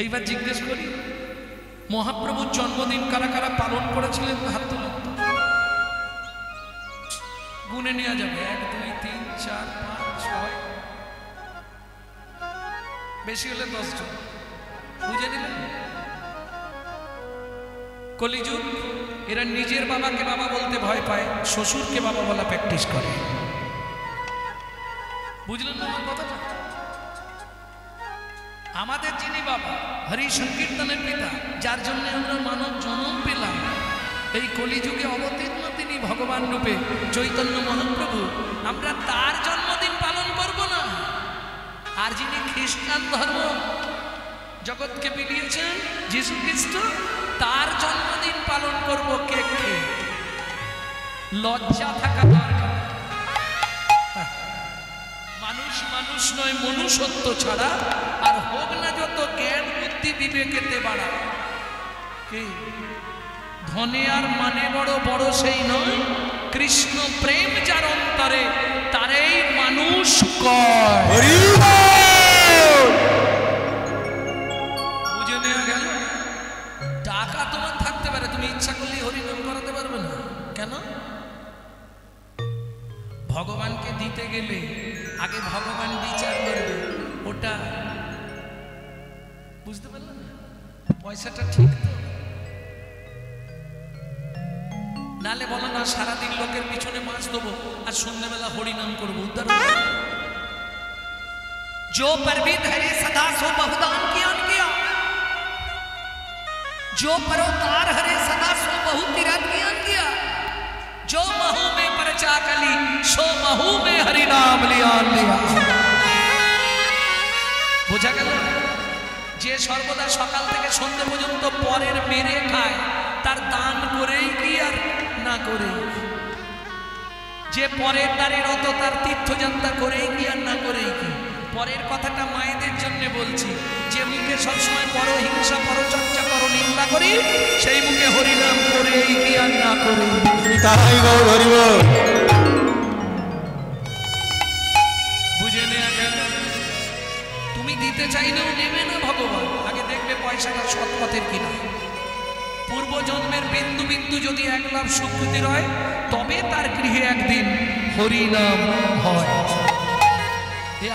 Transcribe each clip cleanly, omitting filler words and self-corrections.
এইবার জিজ্ঞেস করি, মহাপ্রভুর জন্মদিন কারা কারা পালন করেছিলেন? হাত তুলুন, গুনে নেওয়া যাবে। 1 2 3 4 5 6, বেশি হলে 10 জন। বুঝে নিলেন? কলিযুগ, এরা নিজের বাবাকে বাবা বলতে ভয় পায়, শ্বশুরকে বাবা বলা প্র্যাকটিস করে। বুঝলেন না আমার কথাটা? আমাদের যিনি বাবা, হরি সংকীর্তনের পিতা, যার জন্য আমরা মানব জন্ম পেলাম, এই কলিযুগে অবতীর্ণ তিনি ভগবান রূপে চৈতন্য মহাপ্রভু, আমরা তার জন্মদিন পালন করব না? আর যিনি খ্রিস্টান ধর্ম জগৎকে বিলিয়েছেন, যীশু খ্রিস্ট, তার জন্মদিন পালন করব কেক খেয়ে। লজ্জা থাকা দরকার। মানুষ মানুষ নয়, মনুষ্যত্ব ছাড়া আর হোক না যত জ্ঞান বুদ্ধি বিবেকেতে বাড়া। কি ধনে আর মানে বড়, বড় সেই নয়, কৃষ্ণ প্রেম যার অন্তরে তারেই মানুষ কয়। বুঝে নেওয়া গেল? টাকা তোমার থাকতে পারে, তুমি ইচ্ছা করলে হরিনাম করাতে পারবে না। কেন? ভগবানকে দিতে গেলে আগে ভগবান বিচার করবে, ওটা বুঝতে পারলেন? পয়সাটা ঠিক তো? নালে বলো না সারাদিন লোকের পিছনে মাছ দেবো আর সন্ধ্যাবেলা হরিনাম করবো, উদ্ধার হবে? जो परविद है सदा सो बहुदान किया, जो परोतार हरे सदा सो बहु तीरथ किया, जो महू में परचा कली सो महू में हरि नाम लिया। বোঝা গেল? যে সর্বদা সকাল থেকে সন্ধ্যা পর্যন্ত পরের মেরে খায়, তার দান করেই কি আর না করে? যে পরের দ্বারে রত, তার তীর্থযাত্রা করেই কি আর না করেই কি? পরের কথাটা মায়েদের জন্য বলছি, যে মুখে সবসময় পরহিংসা, পরচর্চা, পরনিন্দা করি, সেই মুখে হরিনাম করেই কি আর না করে? বুঝে নেওয়া গেল? তুমি দিতে চাইলেও নেবে না ভগবান, আগে দেখবে পয়সাটা সৎ পথের কিনা। পূর্ব জন্মের বিন্দু বিন্দু যদি 1 লাখ সুকৃতির হয়, তবে তার গৃহে একদিন হরিনাম হয়।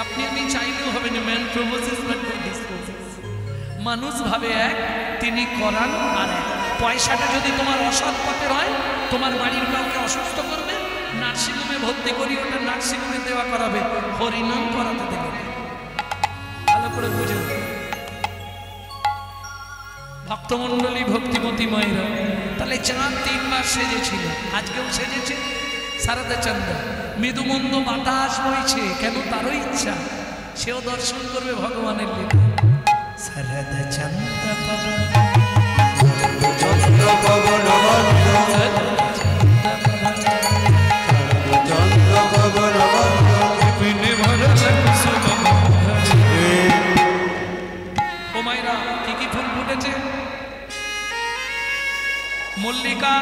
আপনি আমি চাইলেও হবে না। Man proposes but god disposes. মানুষ ভাবে এক, তিনি করান আর এক। পয়সাটা যদি তোমার অসৎ পথের হয়, তোমার বাড়ির কাউকে অসুস্থ করবে, নার্সিংহোমে ভর্তি করি, ওটা নার্সিংহোমে দেওয়া করাবে, হরিনাম করাতে দেবে। ভালো করে বুঝে ভক্তমণ্ডলী, ভক্তিমতী মায়েরা, তাহলে চাঁদ 3 বার সেজেছিল, আজকেও সেজেছে। সারাদা চন্দ্র, মৃদুমন্দ বাতাস বইছে, কেন? তারও ইচ্ছা, সেও দর্শন করবে ভগবানের লীলা। সারাদা চন্দ্র ও মায়েরা, কি কি ফুল ফুটেছে? মল্লিকা,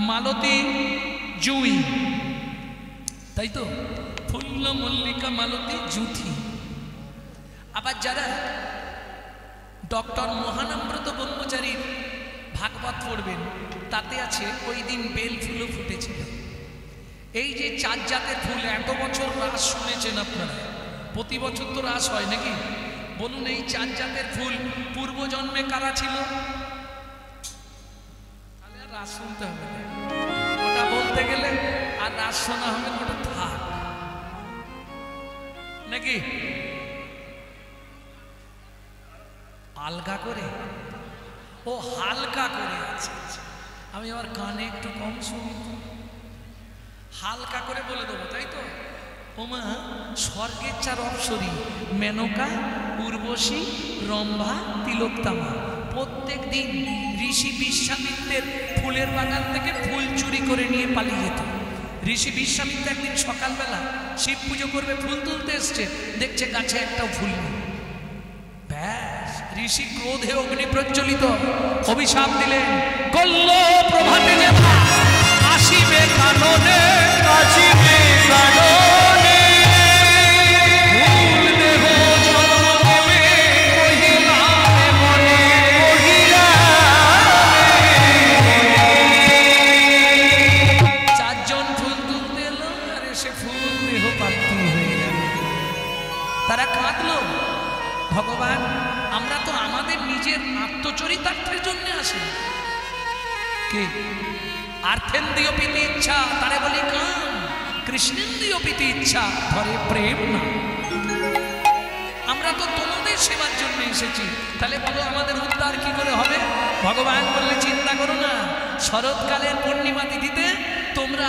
মালতী, জুঁই, তাই তো? ফুল্ল, মল্লিকা, মালতী, জুথি। আবার যারা ডক্টর মহানম্রত ব্রহ্মচারীর ভাগবত পড়বেন, তাতে আছে ওই দিন বেল ফুলও ফুটেছিল। এই যে 4 জাতের ফুল, এত বছর রাস শুনেছেন আপনারা, প্রতি বছর তো রাস হয় নাকি? বলুন, এই 4 জাতের ফুল পূর্বজন্মে কারা ছিল? তাহলে আর রাস শুনতে হবে না, ওটা বলতে গেলে আর রাস শোনা হবে না, ওটা থাক নাকি? আলগা করে, ও হালকা করে আছে। আমি আবার কানে একটু কম শুনি, হালকা করে বলে দেবো, তাই তো? ওমা, স্বর্গের 4 অপ্সরী, মেনকা, উর্বশী, রম্ভা, তিলোত্তমা, প্রত্যেক দিন ঋষি বিশ্বামিত্রের ফুলের বাগান থেকে ফুল চুরি করে নিয়ে পালিয়ে যেত। ঋষি বিশ্বামিত্র একদিন সকালবেলা শিব পুজো করবে, ফুল তুলতে এসছে, দেখছে গাছে একটাও ফুল নেই। ব্যাস, ঋষি ক্রোধে অগ্নি প্রজ্বলিত, অভিশাপ দিলেন, কল্ল প্রভাতে যেবা আসিবে কাননে, আসিবে কাননে, ফুল দেহ জন্মে কহিলা আমরা তো আমাদের নিজের আত্মচরিতার্থের জন্য আসি। কে আর্থেন্দ্রিয় প্রীতি ইচ্ছা তারে বলি কাম, কৃষ্ণেন্দ্রিয় প্রীতি ইচ্ছা ধরে প্রেম না। আমরা তো তোমাদের সেবার জন্য এসেছি, তাহলে বলো আমাদের উদ্ধার কি করে হবে? ভগবান বললে চিন্তা করো না, শরৎকালের পূর্ণিমা তিথিতে তোমরা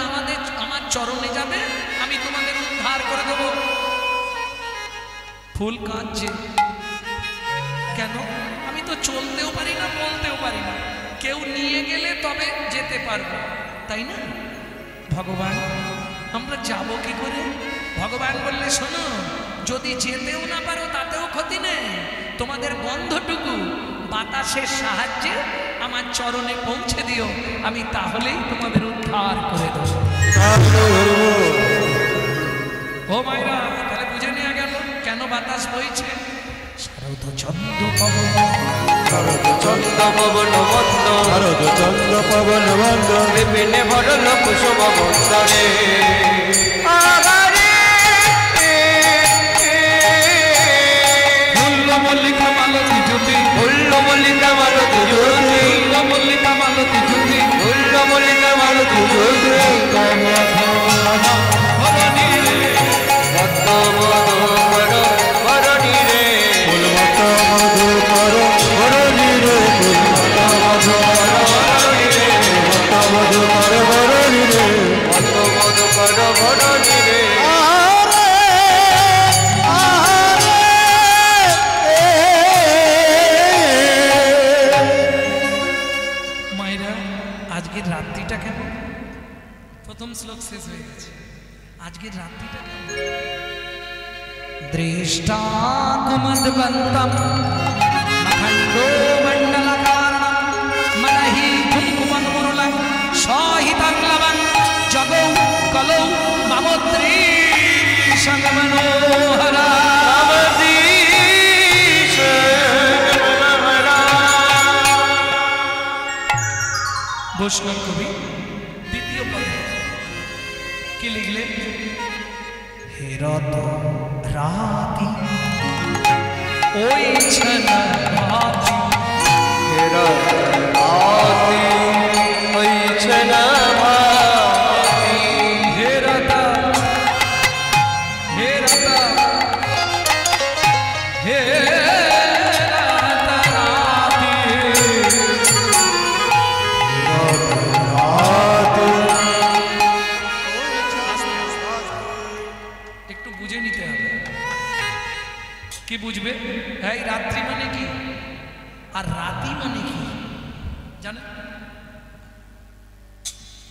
আমার চরণে যাবে, আমি তোমাদের উদ্ধার করে দেবো। ফুল কাঁদছে কেন? আমি তো চলতেও পারি না, বলতেও পারি না, কেউ নিয়ে গেলে তবে যেতে পারবো, তাই না? ভগবান আমরা যাব কি করে? ভগবান বললে শোনো, যদি যেতেও না পারো তাতেও ক্ষতি নেই, তোমাদের গন্ধটুকু বাতাসের সাহায্যে আমার চরণে পৌঁছে দিও, আমি তাহলেই তোমাদের উদ্ধার করে দেব। ও মায়েরা, তাহলে বুঝে নেওয়া গেল কেন বাতাস বইছে। শারদ চন্দ্র পবন, শারদ চন্দ্র পবন বন্ধ, শারদ চন্দ্র পবন বন্ধ, বিপিনে ভরল কুসুম বন্দরে। মল্লিকা মালতী জ্যোতি, ফুল্ল মল্লিকা মালতী জ্যোতি, ফুল্ল মল্লিকা মালতী জ্যোতি, ফুল্ল মল্লিকা মালতী জ্যোতি, ভরণী রে ভক্ত মধুকর ভরণী রে, ফুল ভক্ত মধুকর ভরণী রে, ফুল ভক্ত মধুকর ভরণী রে, ভক্ত মধুকর ভরণী রে, ভক্ত মধুকর ভরণী রে। আজকের রাত্রিটা কেমন? প্রথম শ্লোক শেষ হয়ে গেছে, আজকের রাত্রিটা কেমন? দৃষ্টা কুমদবন্তম অখণ্ডো মণ্ডলকারণম মনহি কুঙ্কুমং মুরুলং সহিতং লবং জগৌ কলৌ মমোদ্রি সংগমনোহরা। বৈষ্ণব কবি দ্বিতীয় পদে কি লিখলেন? হেরত রাতি ওই ছনা ভাতি, হেরত রাতি ওই ছনা ভাতি, হেরত হেরত কি বুঝবে? এই রাত্রি মানে কি আর রাতি মানে কি জানে?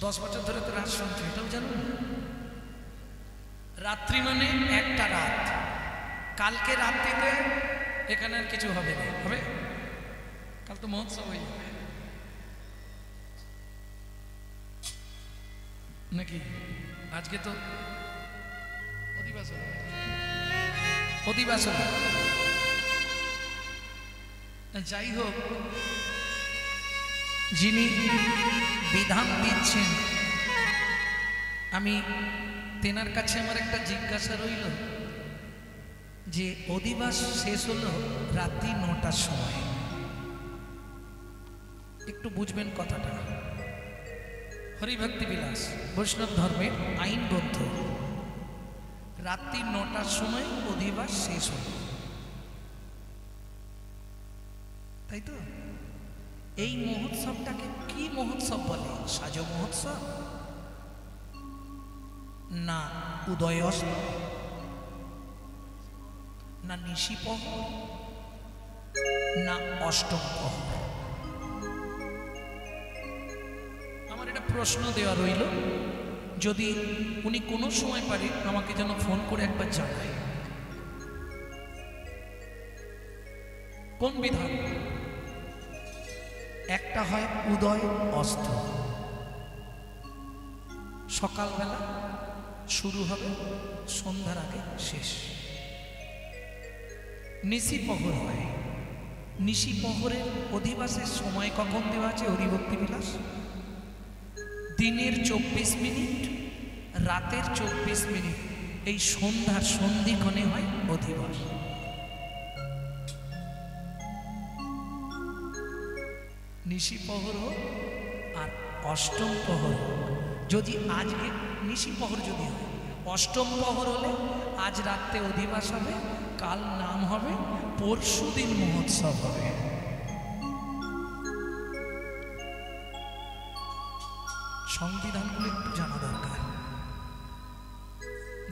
10 বছর ধরে তো রাত শুনছি, এটাও জানো না? রাত্রি মানে একটা রাত, কালকে রাত্রিতে এখানে আর কিছু হবে না, হবে? কাল তো মহোৎসব হয়ে যাবে নাকি? আজকে তো অধিবাসন, অধিবাসন। যাই হোক, যিনি বিধান দিচ্ছেন, আমি তেনার কাছে আমার একটা জিজ্ঞাসা রইল যে অধিবাস শেষ হলো রাত্রি 9টার সময়, একটু বুঝবেন কথাটা। হরিভক্তি বিলাস বৈষ্ণব ধর্মের আইন গ্রন্থ, রাত্রি 9টার সময় অধিবাস শেষ হল, তাই তো? এই মহোৎসবটাকে কি মহোৎসব বলে? সাজ মহোৎসব না উদয়স্ত না নিশিপহর না অষ্টম প্রহর? আমার এটা প্রশ্ন দেওয়া রইল, যদি উনি কোনো সময় পারে আমাকে যেন ফোন করে একবার জানায় কোন বিধান। একটা হয় উদয় অস্ত, সকালবেলা শুরু হবে, সন্ধ্যার আগে শেষ। নিশিপহর হয়, নিশিপহরের অধিবাসের সময় কখন দেওয়া আছে? হরিভক্তি বিলাস দিনের 24 মিনিট, রাতের 24 মিনিট, এই সন্ধ্যার সন্ধিক্ষণে হয় অধিবাস। নিশি প্রহর হোক আর অষ্টম প্রহর হোক, যদি আজকে নিশি প্রহর যদি হয়, অষ্টম প্রহর হলে আজ রাত্রে অধিবাস হবে, কাল নাম হবে, পরশু দিন মহোৎসব হবে। সংবিধানগুলো একটু জানা দরকার,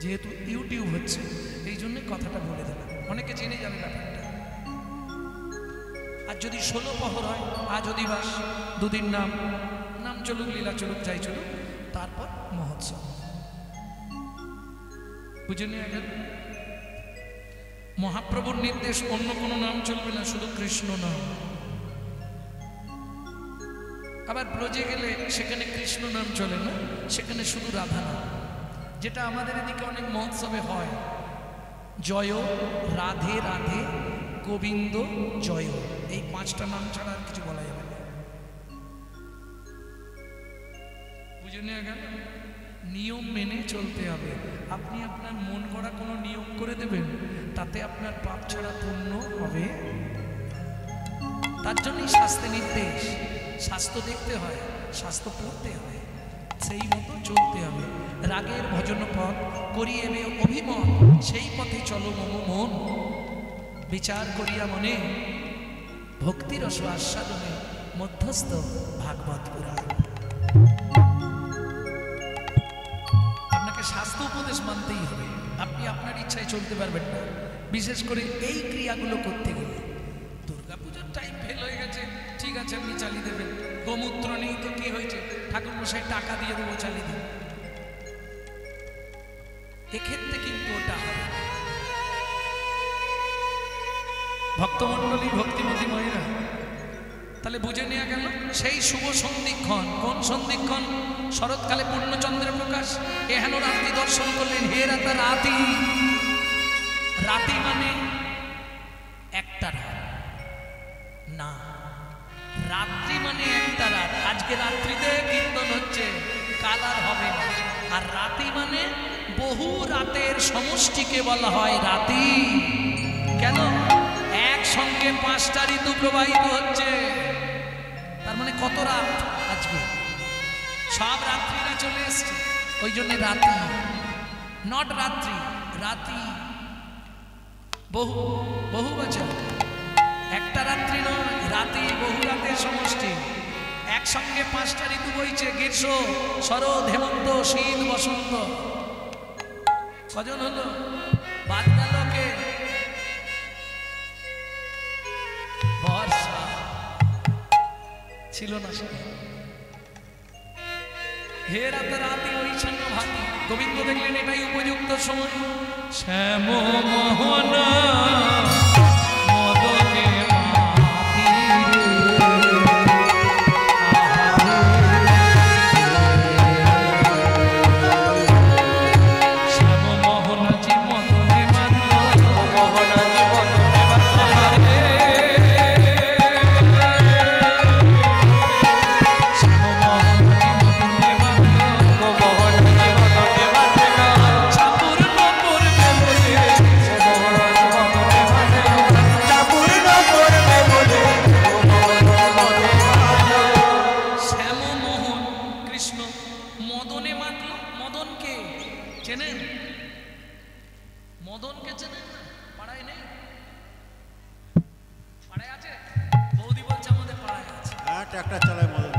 যেহেতু ইউটিউব হচ্ছে এই জন্য কথাটা বলে দিলাম, অনেকে জেনে যাবে ব্যাপারটা। আর যদি 16 প্রহর হয়, আজ অধিবাস, দুদিন নাম চলুক, লীলা চলুক, যাই চলুক, তারপর মহোৎসব। বুঝে নিয়ে গেল মহাপ্রভুর নির্দেশ, অন্য কোনো নাম চলবে না, শুধু কৃষ্ণ নাম। আবার ব্রজে গেলে সেখানে কৃষ্ণ নাম চলে না, সেখানে শুধু রাধা নাম, যেটা আমাদের এদিকে অনেক মহোৎসবে হয়। জয়, রাধে রাধে, গোবিন্দ জয়, এই 5টা নাম ছাড়া আর কিছু বলা যাবে না। বুঝে নিয়ে গেল নিয়ম মেনে চলতে হবে। আপনি আপনার মন গড়া কোনো নিয়ম করে দেবেন, তাতে আপনার পাপ ছাড়া পুণ্য হবে। তার জন্যই শাস্ত্রে নির্দেশ, শাস্ত্র দেখতে হয়, শাস্ত্র পড়তে হয়, সেই মতো চলতে হবে। রাগের ভজন পথ করিয়ে অভিমত, সেই পথে চলো মম মন, বিচার করিয়া মনে ভক্তির রস আস্বাদনে মধ্যস্থ ভাগবত পুরাণ। আপনাকে শাস্ত্র উপদেশ মানতেই হবে, আপনি আপনার ইচ্ছায় চলতে পারবেন না, বিশেষ করে এই ক্রিয়াগুলো করতে গেলে। দুর্গাপুজোর টাইম ফেল হয়ে গেছে, ঠিক আছে আপনি চালিয়ে দেবেন, গোমূত্র নেই তো কি হয়েছে, ঠাকুর মশাই টাকা দিয়ে দেবো, চালিয়ে দেবেন। এক্ষেত্রে কিন্তু ওটা হবে। ভক্তমণ্ডলী, ভক্তিমতী মায়েরা, তাহলে বুঝে নেওয়া গেল সেই শুভ সন্ধিক্ষণ। কোন সন্ধিক্ষণ? শরৎকালে পূর্ণচন্দ্রের প্রকাশ, এহেন রাত্রি দর্শন করলেন, হে রাতা রাতি। রাতি মানে একটা রাত না, রাত্রি মানে একটা রাত। আজকে রাত্রিতে কীর্তন হচ্ছে, কাল আর হবে না। আর রাতি মানে বহু রাতের সমষ্টিকে বলা হয় রাতি। কেন? একসঙ্গে 5টা ঋতু প্রবাহিত হচ্ছে, তার মানে কত রাত? আজকে সব রাত্রিরা চলে এসছে, ওই জন্য রাতি, নট রাত্রি, রাতি। বহু বহু বছর, একটা রাত্রি নয়, রাতি, বহু রাতের সমষ্টি। একসঙ্গে 5টা ঋতু বইছে, গ্রীষ্ম, শরৎ, হেমন্ত, শীত, বসন্ত। কজন হলো? বাদ গেল কে? বর্ষা ছিল না সে। হে রাতে রাতি ওই ছন্ন ভাতি। গোবিন্দ দেখলেন এটাই উপযুক্ত সময়। শ্যাম মোহন মদনে মাতি শ্যাম মোহন জি মদনে মাতি, মোহন জি মদনে মাতি, মদনকে চেনেন না? পাড়ায় নেই? পাড়ায় আছে? বৌদি বলছে আমাদের পাড়ায় আছে। হ্যাঁ, ট্রাক্টর চালায় মদন,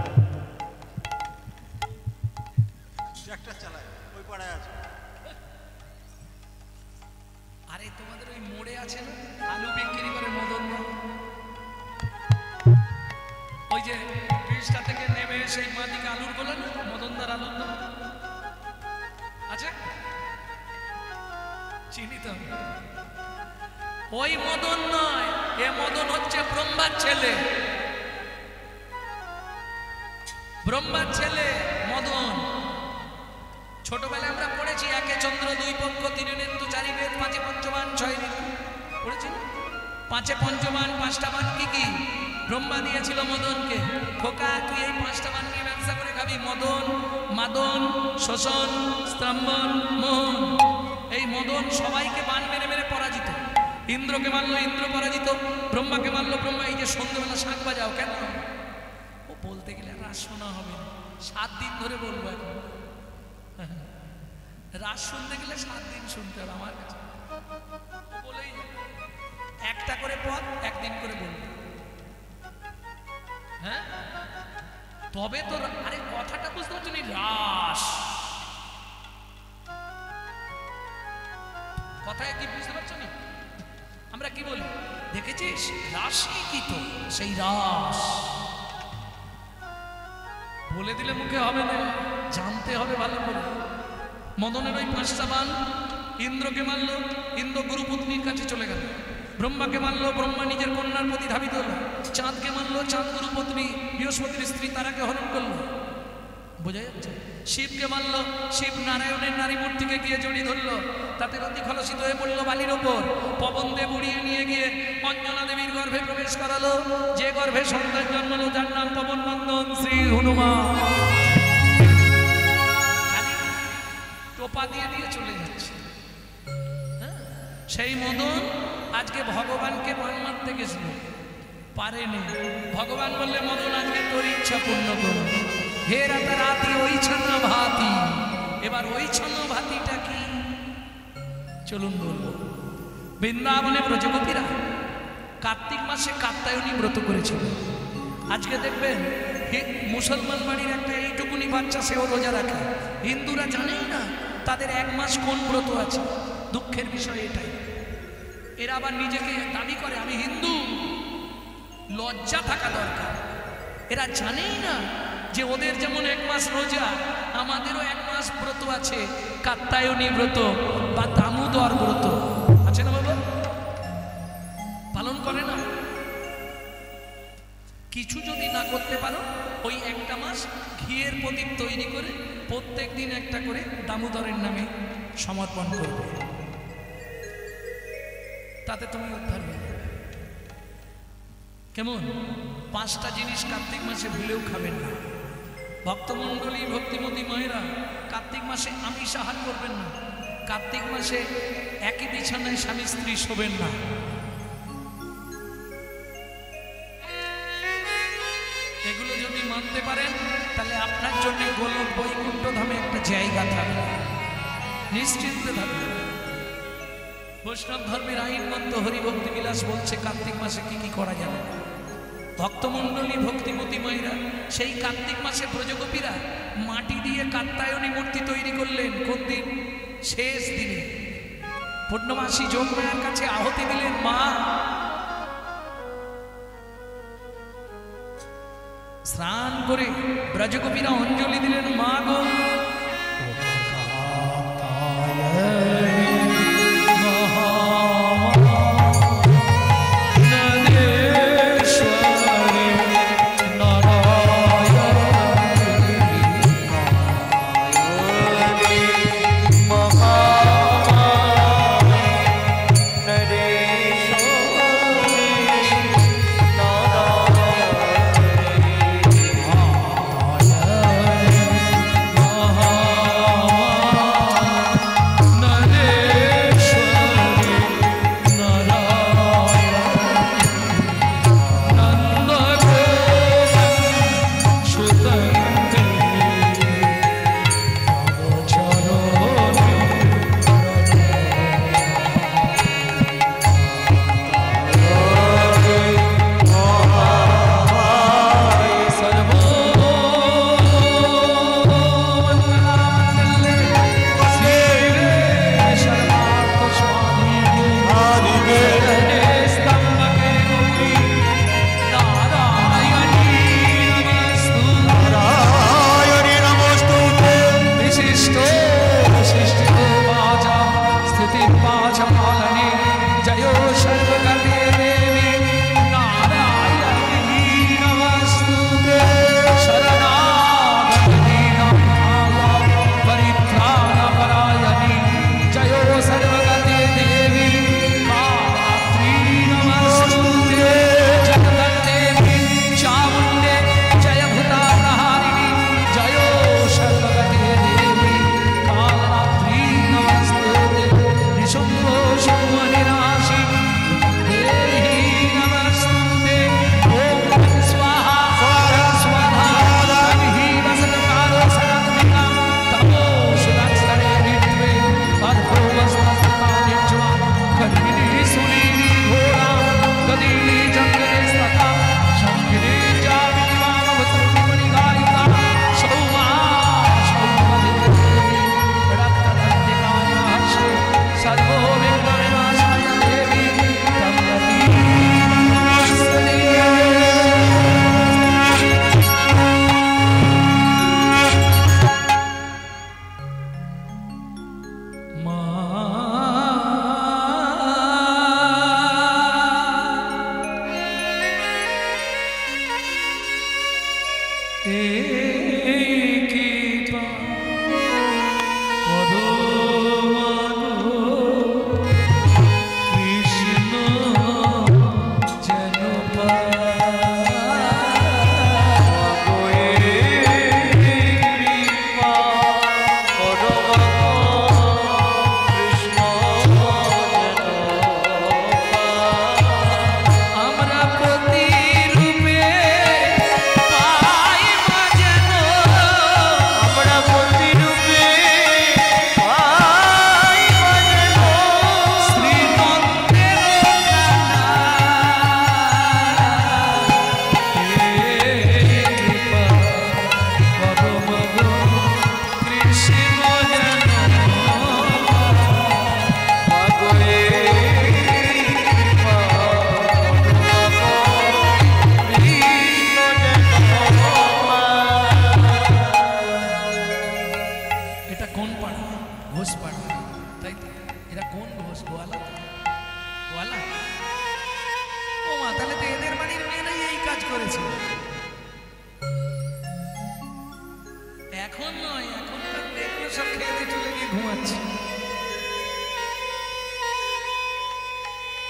ট্রাক্টর চালায়, ওই পাড়ায় আছে। আরে তোমাদের ওই মোড়ে আছে না, আলু বিক্রি করে মদন দা? ওই যে ব্রিজটা থেকে নেমে সেই মাদিকে আলুর বলে না, মদনদার আলুর দাম আছে, চিনি তো। ওই মদন নয়, এ মদন হচ্ছে ব্রহ্মার ছেলে। ব্রহ্মার ছেলে মদন। ছোটবেলায় আমরা পড়েছি, একে চন্দ্র, দুই পক্ষ, তিনে নেত্র, চারি বেদ, পাঁচে পঞ্চবান, ছয় ঋতু। পড়েছি না? পাঁচে পঞ্চবান, 5টা বান কি কি? ব্রহ্মা দিয়েছিল মদনকে, খোকা তুই এই 5টা বান নিয়ে ব্যবসা করে খাবি। মদন, মাদন, শোষণ, স্তম্ভন, মোহন। এই মদন সবাইকে বান মেরে মেরে পরাজিত। ইন্দ্রকে মারলো, ইন্দ্র পরাজিত। ব্রহ্মাকে মারলো, ব্রহ্মা। এই যে সন্ধ্যেবেলা শাঁখ বাজাও কেন? বলতে গেলে রাস শোনা হবে না, 7 দিন ধরে বলবো এখন। রাস শুনতে গেলে 7 দিন শুনতে হবে আমার কাছে, বলেই যাবে। একটা করে পদ একদিন করে বলবো, হ্যাঁ? তবে তো আরে কথাটা বুঝতে পারছো নি? রাস কথায় কি বুঝতে পারছো নি? আমরা কি বলি দেখেছিস? রাশি কি তো সেই রাস বলে দিলে মুখে হবে না, জানতে হবে ভালো করে। মদনের ওই 5টা বাণ, ইন্দ্রকে মারল, ইন্দ্র গুরুপত্নীর কাছে চলে গেল। ব্রহ্মাকে মারল, ব্রহ্মা নিজের কন্যার প্রতি ধাবিত হল। চাঁদকে মারল, চাঁদ গুরুপত্নী বৃহস্পতির স্ত্রী তারাকে হরণ করলো। বোঝা যাচ্ছে? শিবকে মারল, শিব নারায়ণের নারী মূর্তিকে গিয়ে জড়িয়ে ধরলো, তাতে অতি খলসিত হয়ে পড়ল বালির ওপর। পবন দেব উড়িয়ে নিয়ে গিয়ে অঞ্জনা দেবীর গর্ভে প্রবেশ করালো, যে গর্ভে সন্তান জন্মালো যার নাম পবন নন্দন শ্রী হনুমান। টোপা দিয়ে দিয়ে চলে যাচ্ছে। সেই মদন আজকে ভগবানকে বান মারতে গেছিল, পারেনি। ভগবান বললে মদন আজকে তোর ইচ্ছা পূর্ণ করো। হে রাতারাতি ওই ছানা ভাতি। এবার ওই ছানা ভাতিটা কি চলুন বলবো। বৃন্দাবনে ব্রজগোপীরা কার্তিক মাসে কাত্যায়নী ব্রত করেছিল। আজকে দেখবেন মুসলমান বাড়ির একটা এইটুকুনি বাচ্চা সেও রোজা রাখে, হিন্দুরা জানেই না তাদের 1 মাস কোন ব্রত আছে। দুঃখের বিষয় এটাই। এরা আবার নিজেকে দাবি করে আমি হিন্দু। লজ্জা থাকা দরকার। এরা জানেই না যে ওদের যেমন 1 মাস রোজা, আমাদেরও 1 মাস ব্রত আছে, কাত্যায়নী ব্রত বা দামোদর ব্রত আছে না বাবা? পালন করে না। কিছু যদি না করতে পারো, ওই 1টা মাস ঘিয়ের প্রদীপ তৈরি করে প্রত্যেক দিন একটা করে দামোদরের নামে সমর্পণ করবে, তাতে তুমি উদ্ধার হবে। কেমন? 5টা জিনিস কার্তিক মাসে ভুলেও খাবেন না। ভক্তমণ্ডলী, ভক্তিমতী মায়েরা, কার্তিক মাসে আমিষ আহার করবেন না। কার্তিক মাসে একই বিছানায় স্বামী স্ত্রী শোবেন না। এগুলো যদি মানতে পারেন তাহলে আপনার জন্য গোলক বৈকুণ্ঠ ধামে একটা জায়গা থাকবে, নিশ্চিন্তে থাকবে। বৈষ্ণব ধর্মের আইনবদ্ধ হরিভক্তি বিলাস বলছে কার্তিক মাসে কি কি করা যাবে। ভক্তমণ্ডলী, ভক্তিমতী মায়েরা সেই কার্তিক মাসে ব্রজগোপীরা মাটি দিয়ে কাত্যায়নী মূর্তি তৈরি করলেন। কোন দিন? শেষ দিনে পূর্ণমাসী যোগমায়ার কাছে আহতি দিলেন। মা স্নান করে ব্রজগোপীরা অঞ্জলি দিলেন, মা গো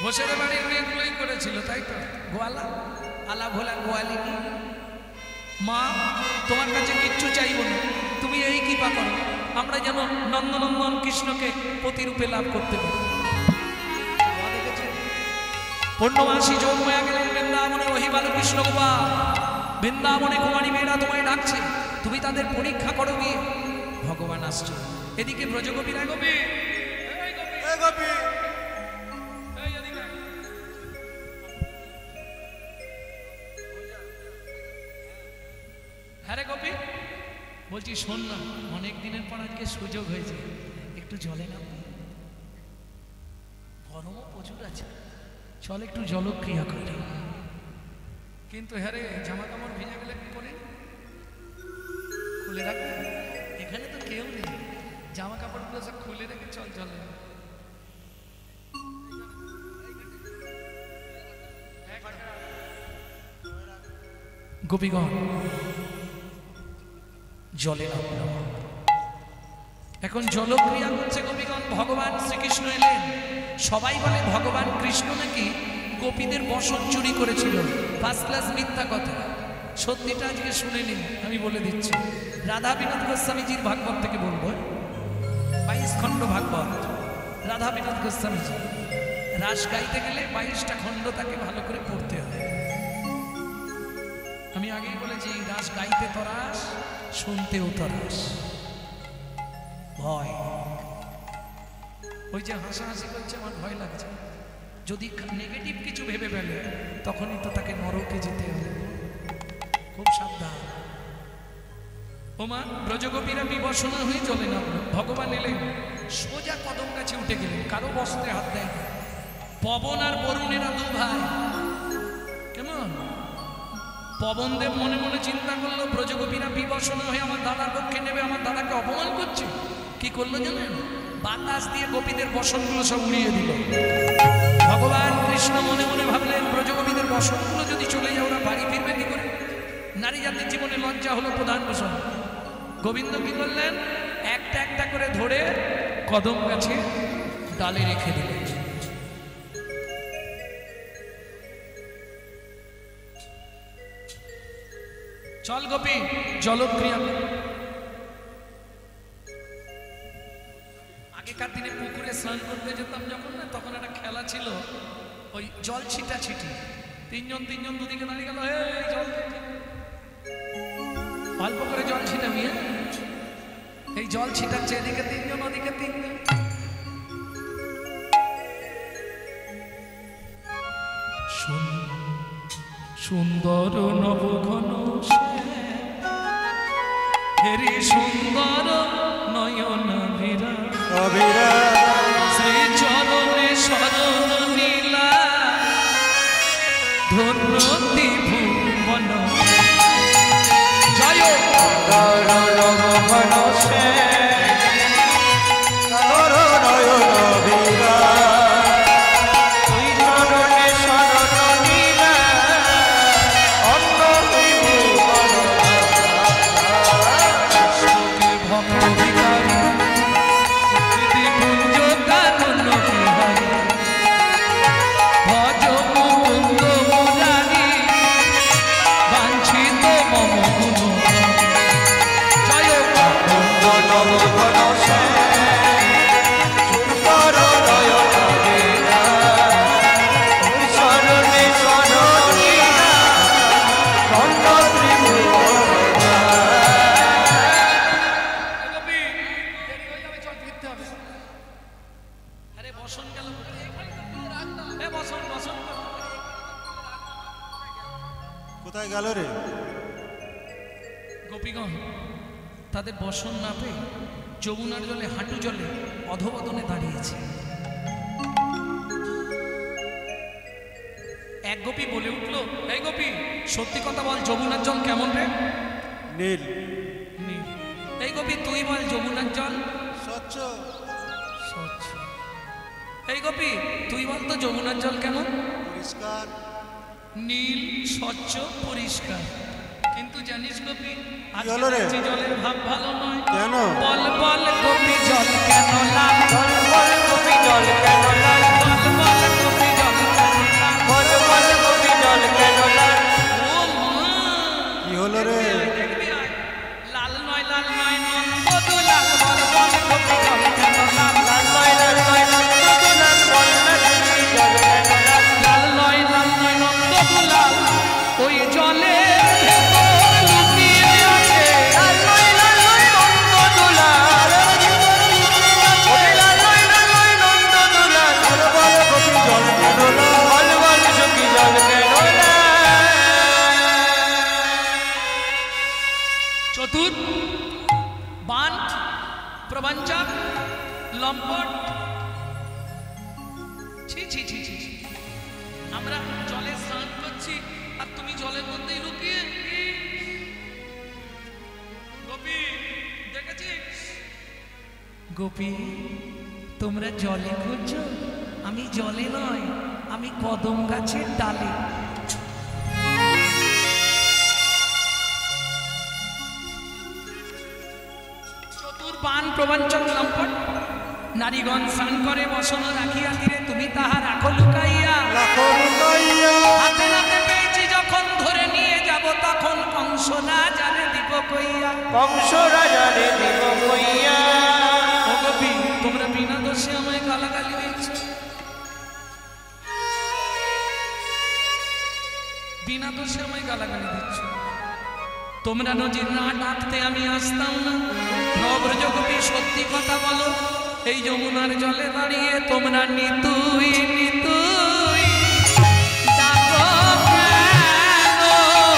ঘোষের বাড়ির মেয়েগুলোই করেছিল, তাই তো? গোয়ালা আলা ভোলা গোয়ালিনী। মা তোমার কাছে কিচ্ছু চাইব না, তুমি এই কৃপা করো আমরা যেন নন্দনন্দন কৃষ্ণকে প্রতিরূপে লাভ করতে পারি। পূর্ণমাসী যোগমায়া গেলেন বৃন্দাবনে, ওহি বালু কৃষ্ণ গোপাল। বৃন্দাবনে কুমারী মেয়েরা তোমায় ডাকছে, তুমি তাদের পরীক্ষা করো গিয়ে। ভগবান আসছে, এদিকে ব্রজগোপীরা গোপী হ্যাঁ গোপী বলছি, শোন না, অনেক দিনের পর আজকে সুযোগ হয়েছে, একটু জলে নাম, গরমও প্রচুর আছে, চল একটু জলক্রিয়া করি। কিন্তু হ্যাঁ রে, জামা কাপড় ভিজে গেলে কি করে খুলে রাখবে? এখানে তো কেউ নেই, জামা কাপড়গুলো সব খুলে রেখে চল জলে। গোপীগণ জলে নামল, এখন জলক্রিয়া করছে গোপীগণ। ভগবান শ্রীকৃষ্ণ এলেন। সবাই বলে ভগবান কৃষ্ণ নাকি গোপীদের বসন চুরি করেছিল, ফার্স্ট ক্লাস মিথ্যা কথা। সত্যিটা আজকে শুনে নিন, আমি বলে দিচ্ছি। রাধা বিনোদ গোস্বামীজির ভাগবত থেকে বলবো, 22 খণ্ড ভাগবত। রাধা বিনোদ গোস্বামীজি রাস গাইতে গেলে 22টা খণ্ড তাকে ভালো করে পড়তে হয়। আমি আগেই বলেছি, রাস গাইতে তরাস, শুনতেও তরাস। ভয়, ওই যে হাসাহাসি করছে, আমার ভয় লাগছে। যদি নেগেটিভ কিছু ভেবে ফেলে, তখনই তো তাকে নরকে যেতে হবে, খুব সাবধান। ওমা ব্রজগোপীরা বিবসনা হয়ে চলে নামল। ভগবান এলেন, সোজা কদম গাছে উঠে গেলেন, কারো বস্ত্রে হাত দেয়। পবন আর বরুণেরা দু ভাই। কেমন? পবনদেব মনে মনে চিন্তা করলো, ব্রজগোপীরা বিবসনা হয়ে আমার দাদার পক্ষে নেবে, আমার দাদাকে অপমান করছে। কি করলো জানেন? বাতাস দিয়ে গোপীদের বসনগুলো সব উড়িয়ে দিল। ভগবান কৃষ্ণ মনে মনে ভাবলেন, ব্রজগোপীদের বসনগুলো যদি চলে যায়, ওরা বাড়ি ফিরবে কি করে? নারী জাতির জীবনে লজ্জা হলো প্রধান বসন। গোবিন্দ কি করলেন? একটা একটা করে ধরে কদম গাছে ডালে রেখে দিলেন। চল গোপী জলক্রিয়া। আগেকার দিনে পুকুরে স্নান করতে যেতাম যখন, না তখন একটা খেলা ছিল, ওই জল ছিটা ছিটি। তিনজন দুদিকে দাঁড়িয়ে গেল, এই জল অল্প করে জল ছিটাবি। এই জল ছিটাচ্ছে, এদিকে তিনজন, ওদিকে তিনজন। সুন্দর নবঘন হেরি সুন্দর নয়ন বিরা, শ্রী চরণে শরণ নীলা, ধন্য ত্রিভুবন। জয় নবঘন কোথায় গেল রে? গোপীগণ তাদের বসন না পেয়ে যমুনার জলে হাঁটু জলে অধবদনে দাঁড়িয়েছে। এক গোপী বলে উঠল, এই গোপী সত্যি কথা বল, যমুনার জল কেমন রে? নীল। নীল। এই গোপী তুই বল, যমুনার জল স্বচ্ছ। স্বচ্ছ। এই গোপী তুই বল তো, যমুনার জল কেমন? পরিষ্কার। নীল, স্বচ্ছ, পরিষ্কার। কিন্তু জানিস গোপী, হলো রে? জলের ভাব ভালো নয়। কেন? বল বল গোপী জল কেন লাল? বল বল গোপী জল কেন লাল? বল বল গোপী জল কেন লাল? বল বল গোপী জল কেন লাল? ও মা! কি হলো রে? দেখবি আয়। লাল নয় নন্দ দুলাল, বল বল গোপী জল কেন লাল? লাল নয় নন্দ দুলাল, বল না গোপী জল কেন লাল? লাল নয় নন্দ দুলাল, ওই জলে ভেতর লুকিয়ে আছে। লাল নয় নন্দ দুলাল, ওরে লাল নয় নন্দ দুলাল, বল বল গোপী জল কেন লাল? বল বল গোপী জল কেন লাল? চতুর, বান, প্রবঞ্চক, লম্পট। ছি ছি ছি ছি ছি। আমরা জলে স্নান করছি আর তুমি জলের মধ্যেই লুকিয়ে। গোপী দেখেছিস? গোপী তোমরা জলে খুঁজছো, আমি জলে নয়, আমি কদম গাছের ডালে। চতুর, বান, প্রবঞ্চক, লম্পট, নারীগণ স্নান করে বসন রাখিয়া তীরে, তুমি তাহা রাখো লুকাইয়া। লাখো লুকাইয়া। হাতে নাতে পেয়েছি যখন, ধরে নিয়ে যাব তখন, কংস না জানে দিব কইয়া। কংস রাজারে দিব কইয়া। ও গোপী তোমরা বিনা দোষে আমায় গালাগালি দিচ্ছ, বিনা দোষে আমায় গালাগালি দিচ্ছ। তোমরা নজির না ডাকতে আমি আসতাম না। নবব্রজ গোপী সত্যি কথা বলো, এই যমুনার জলে দাঁড়িয়ে তোমরা নিতুই নিতুই ডাকো কেন?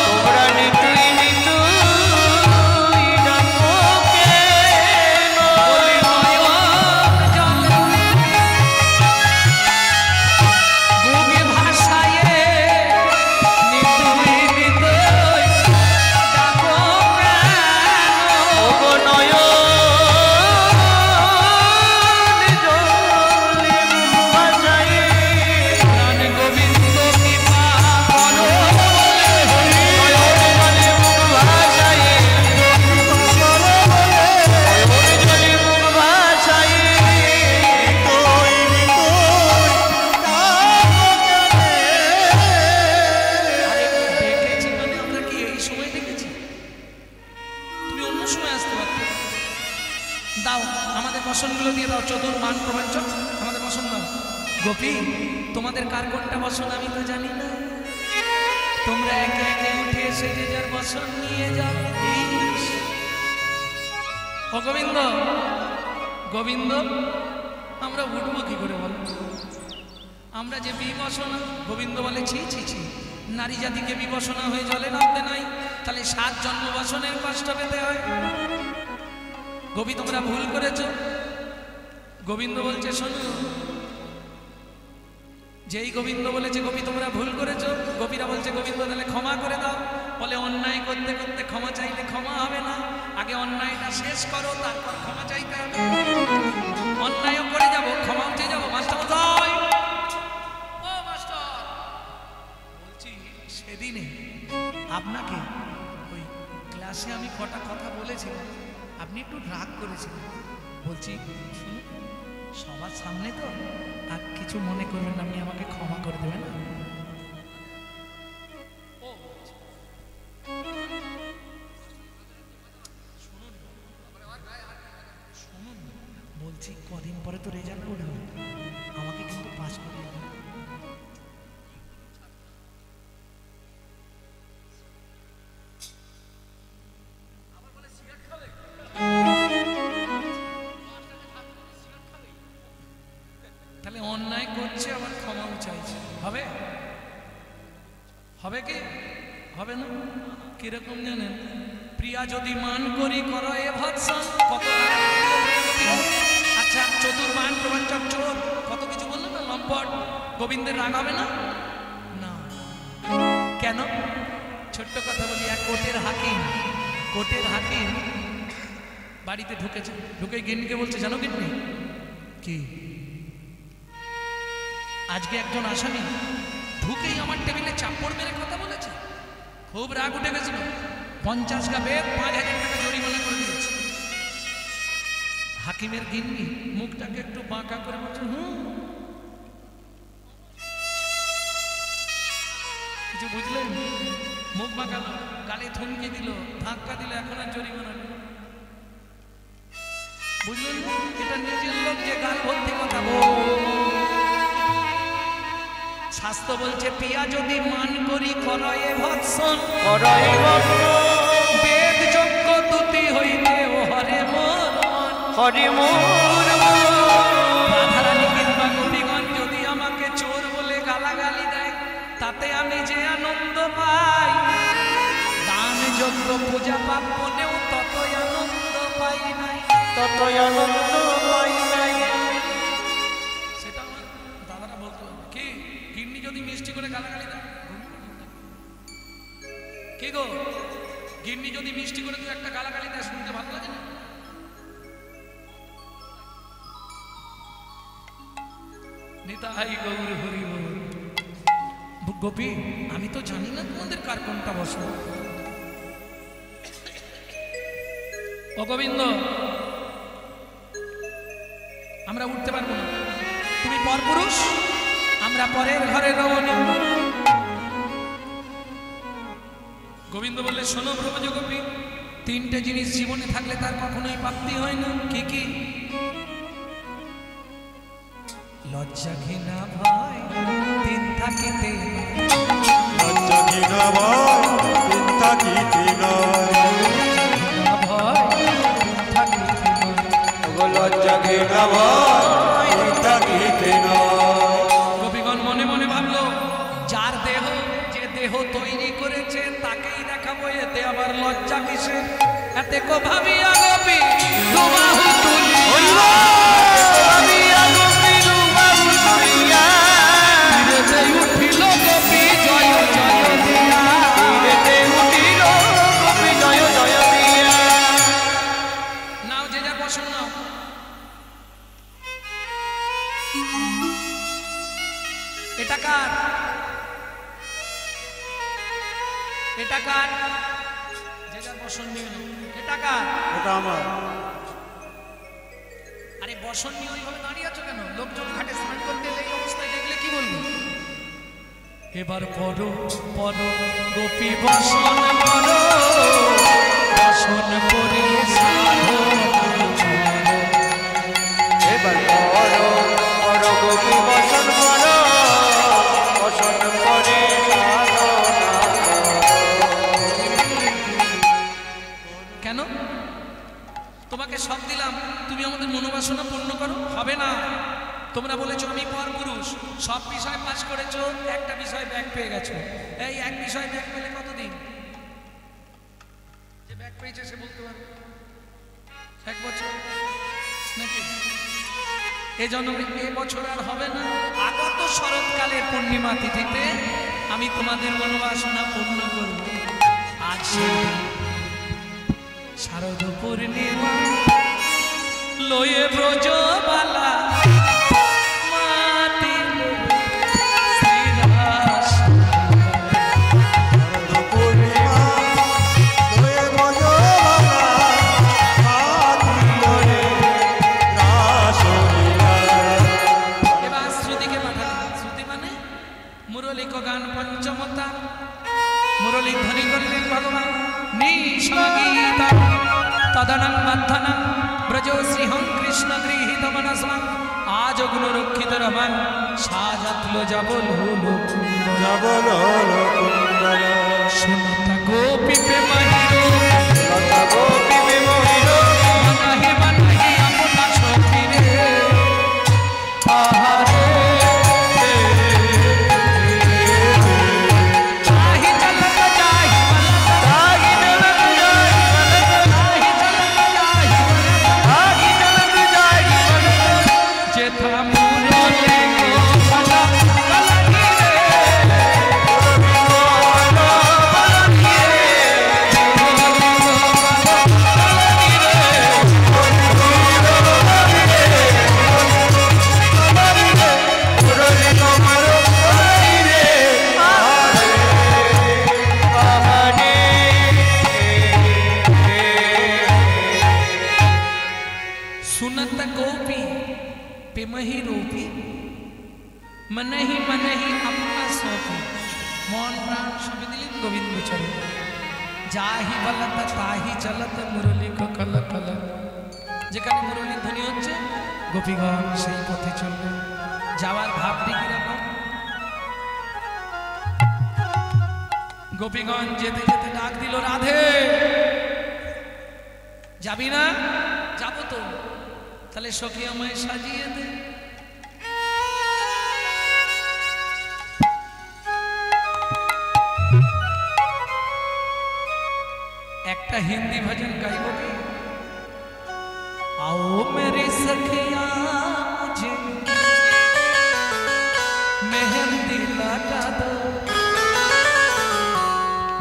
তোমরা নিতুই নিতুই ডাকো কেন? বলি নয়ন জলে বুকে ভাসায়ে নিতুই নিতুই ডাকো কেন? ওগো নয়ন জলে বাজায়ে, প্রাণ গোবিন্দ কৃপা করো বলে হরি। নয়ন জলে মুখ ভাসায়ে, নয়ন জলে মুখ ভাসায়ে। নিতুই নিতুই ডাকো কেনে? আরে দেখেছি মানে আমরা কি এই সময় দেখেছি? তুমি অন্য সময় আসতে পারতে। দাও আমাদের বসনগুলো দিয়ে দাও, চতুর, মান, প্রবঞ্চক, আমাদের বসন দাও। গোপী তোমাদের কার কোনটা বসন আমি তো জানি না, তোমরা একে একে উঠে এসে যে যার বসন নিয়ে যাও। ইস! ও গোবিন্দ, গোবিন্দ আমরা উঠবো কি করে বল? আমরা যে বিবসনা, গোবিন্দ বলে ছি ছি ছি, নারী জাতিকে বিবসনা হয়ে জলে নামতে নাই, তাহলে 7 জন্ম বসনের কষ্ট পেতে হয়। গোপী তোমরা ভুল করেছো। গোবিন্দ বলছে শোনো, যেই গোবিন্দ বলেছে গোপী তোমরা ভুল করেছো, গোপীরা বলছে গোবিন্দ তাহলে ক্ষমা করে দাও। বলে অন্যায় করতে করতে ক্ষমা চাইলে ক্ষমা হবে না, আগে অন্যায়টা শেষ করো তারপর ক্ষমা চাইতে হবে। অন্যায়ও করে যাবো, ক্ষমাও চেয়ে যাবো। মাস্টার মশাই, ও মাস্টার বলছি সেদিনে আপনাকে ওই ক্লাসে আমি কটা কথা বলেছিলাম, আপনি একটু রাগ করেছিলেন। বলছি শুনুন, সবার সামনে তো, আর কিছু মনে করবেন না, আপনি আমাকে ক্ষমা করে দেবেন। ও শুনুন শুনুন, বলছি কদিন পরে তো রেজাল্ট করবে, আমাকে কিন্তু পাস করে দেবেন। তাহলে অন্যায় করছে আবার ক্ষমাও চাইছে, হবে হবে কি? হবে না? কিরকম জানেন? প্রিয়া যদি মান করি কর এ ভৎসন, কত আচ্ছা চতুর্মান প্রবঞ্চক চোর কত কিছু বললো না, লম্পট। গোবিন্দের রাগ হবে না? না। কেন? ছোট্ট কথা বলি, এক কোর্টের হাকিম বাড়িতে ঢুকেছে, ঢুকে গিন্নিকে বলছে, জানো গিন্নি কি আজকে একজন আসামি ঢুকেই আমার টেবিলে চাপড় মেরে কথা বলেছে। খুব রাগ উঠে গেছিল, 50 কা বেদ 5000 টাকা জরিমানা করে দিয়েছে। হাকিমের গিন্নি মুখটাকে একটু বাঁকা করে বলছে, কিছু বুঝলেন? মুখ বাঁকালো, গালে থমকে দিল, ধাক্কা দিল, এখন আর জরিমানা নেই। বুঝলেন? এটা নিজের লোক যে গাল ভর্তি কথা শাস্ত্র বলছে, পিয়া যদি মান করি করয়ে ভৎসন, বেদ যজ্ঞ দুতি হইতে ও হরে মোর রাধারানী কিংবা গোপীগণ যদি আমাকে চোর বলে গালাগালি দেয়, তাতে আমি যে আনন্দ পাই, দান যজ্ঞ পূজা পাপ মনেও ততই আনন্দ পাই নাই, সেটা আমার দাদারা বলতে হবে। কি গিন্নি যদি মিষ্টি করে গালাগালি দেয়, কি গো গিন্নি যদি মিষ্টি করে তুই একটা গালাগালি দেয়, শুনতে ভালো লাগে না? নিতাই গৌর হরি বল। গোপী, আমি তো জানি না তোমাদের কার কোনটা বসো। ও গোবিন্দ, আমরা উঠতে পারবো না, তুমি পরপুরুষ, আমরা পরের ঘরে রমণী। গোবিন্দ বললে, শোনো ব্রহ্মজ গোপী, 3টে জিনিস জীবনে থাকলে তার কখনোই প্রাপ্তি হয় না। কি কি? লজ্জা ঘৃণা ভয় 3 থাকিতে, লজ্জা ঘৃণা ভয় 3 থাকিতে নয়, লজ্জা ঘৃণা ভয় 3 থাকিতে নয়। গোপীগণ মনে মনে ভাবলো, যার দেহ, যে দেহ তৈরি করেছে তাকেই দেখাবো, এতে আবার লজ্জা কিসে? এতে কো ভাবিয়া গোপী দুবাহু তুলিয়া, তীরেতে উঠিল গোপী জয় জয় দিয়া, নাও যে যার বসন নাও। এটা কার? এটা কার? যে যার বসন নিয়ে নাও। এটা কার? এটা আমার। আরে বসন নিয়ে ওইভাবে দাঁড়িয়ে আছো কেন? লোকজন ঘাটে স্নান করতে এলে এই অবস্থায় দেখলে কি বলবো? এবার পড়ো পড়ো গোপী বসন করো, বসন করে সাধো, এবার করো করো গোপী বসন করো, বসন করে কেন? তোমাকে সব দিলাম, তুমি আমাদের মনোবাসনা পূর্ণ করো, হবে না। তোমরা বলেছো আমি পরপুরুষ, সব বিষয় পাস করেছো, একটা বিষয় ব্যাক পেয়ে গেছো। এই এক বিষয় ব্যাক পেলে কতদিন? যে ব্যাক পেয়েছে সে বলতে পারবে 1 বছর নাকি? এ জন্মে এ বছর আর হবে না। আগত শরৎকালের পূর্ণিমা তিথিতে আমি তোমাদের মনোবাসনা পূর্ণ করব। আজ শারদ পূর্ণিমা লয়ে ব্রজবালা গান পঞ্চমতা মুরলী ধ্বনি করলেন ভগবান নিঃসঙ্গীতা তদনং বন্ধনং ব্রজ শ্রীহং কৃষ্ণ গৃহীত মনসা আজ গুণ রক্ষিত রমন সাজাতলো যাবল হলো যাবল হলো কুণ্ডল শুনতা গোপী প্রেমহিরো লতা গোপী প্রেমহিরো মনাহে মনাহে আপনা সখিরে আহারে চাহি চলত চাহি चल जाहि बलत ताहि चलत मुरली को कल कल যেখানে মুরলী ধ্বনি হচ্ছে গোপীগণ সেই পথে চলবে যাওয়ার ভাবটি কিরকম গোপীগণ যেতে যেতে ডাক দিল রাধে যাবি না যাবো তো তাহলে সখী আমায় সাজিয়ে দে একটা হিন্দি ভজন গাইব কি आओ मेरी सखिया मुझे मेहंदी लगा दो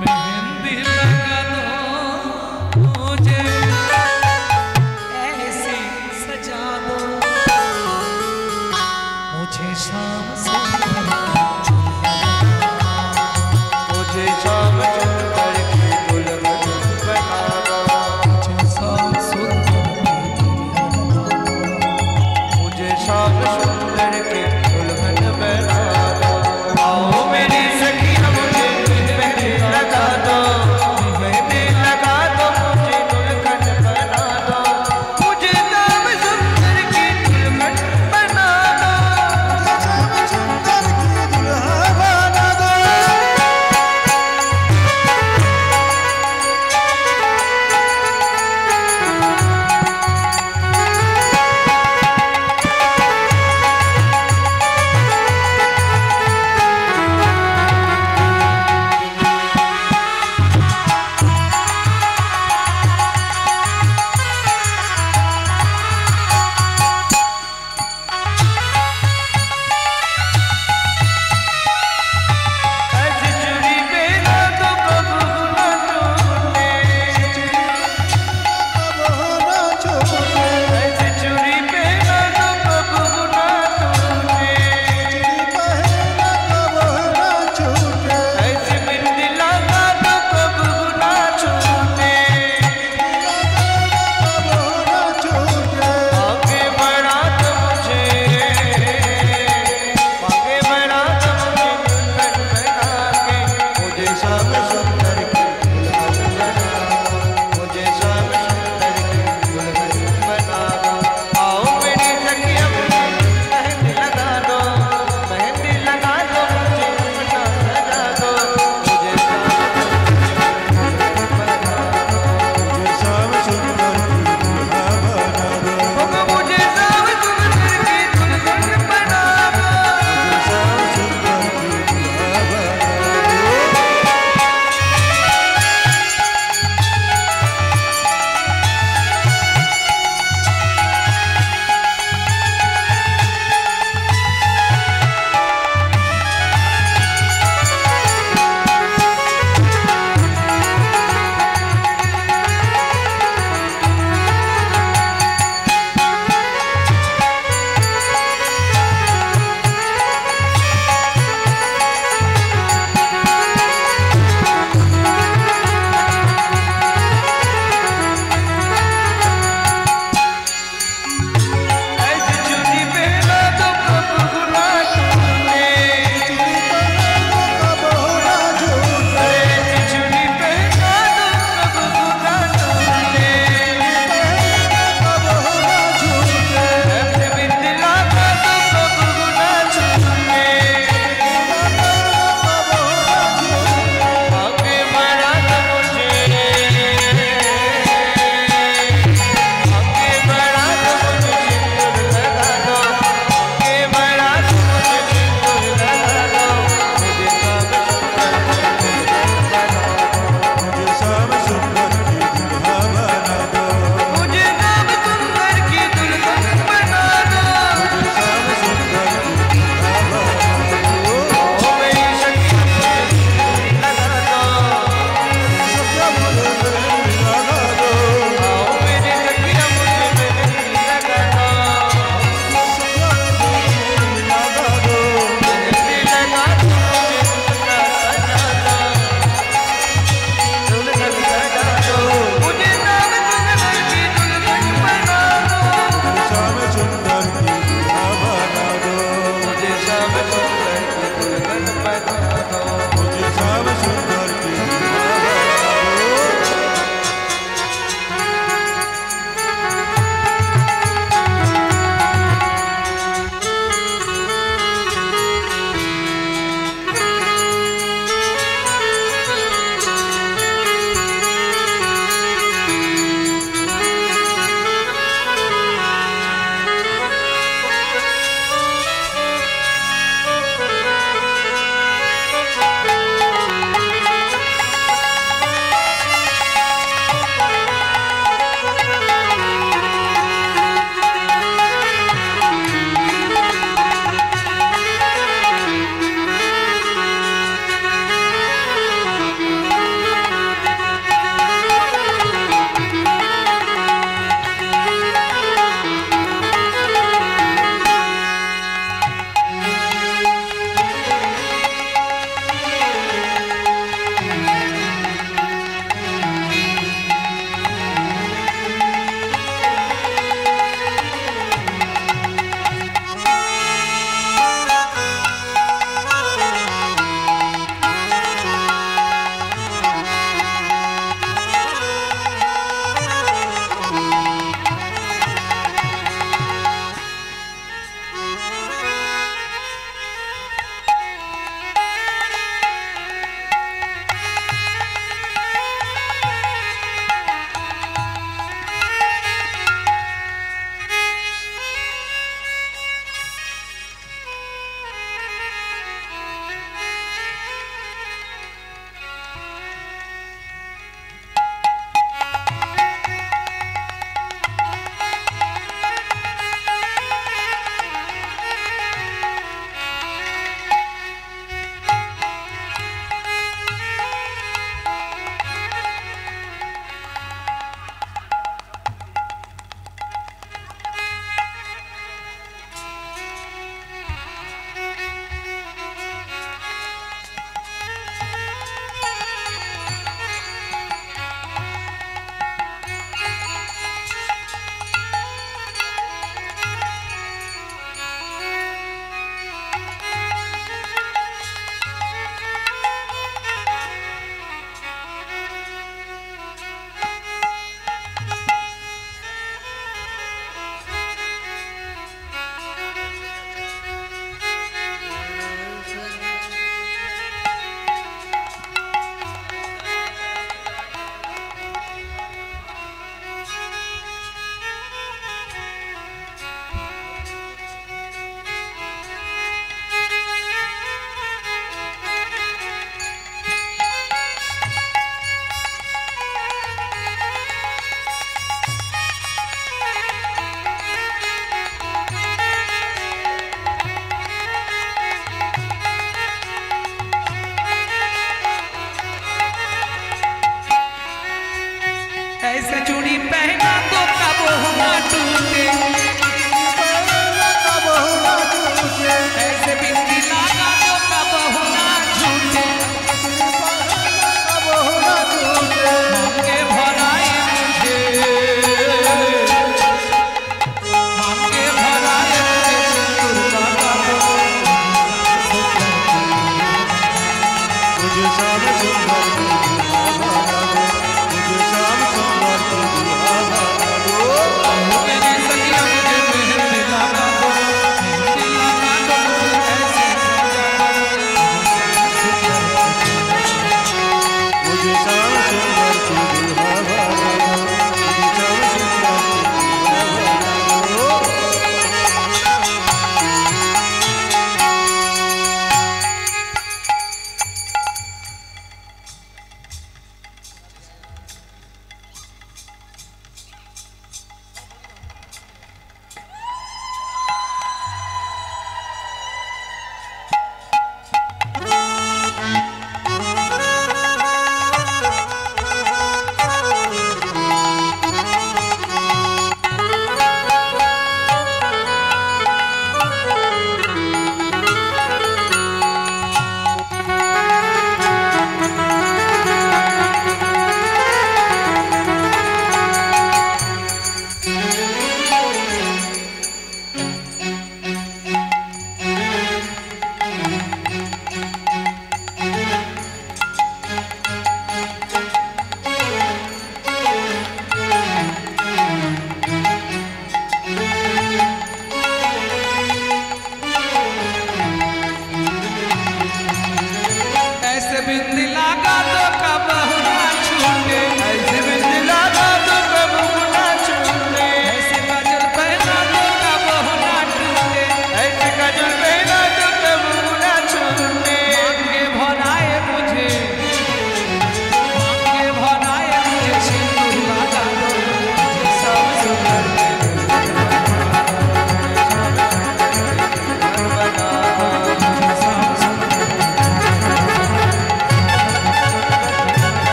मेहंदी लगा दो मुझे ऐसी सजा दो मुझे शाम सुंदर मुझे शाम सुंदर की दुल्हन बना दो मुझे शाम सुंदर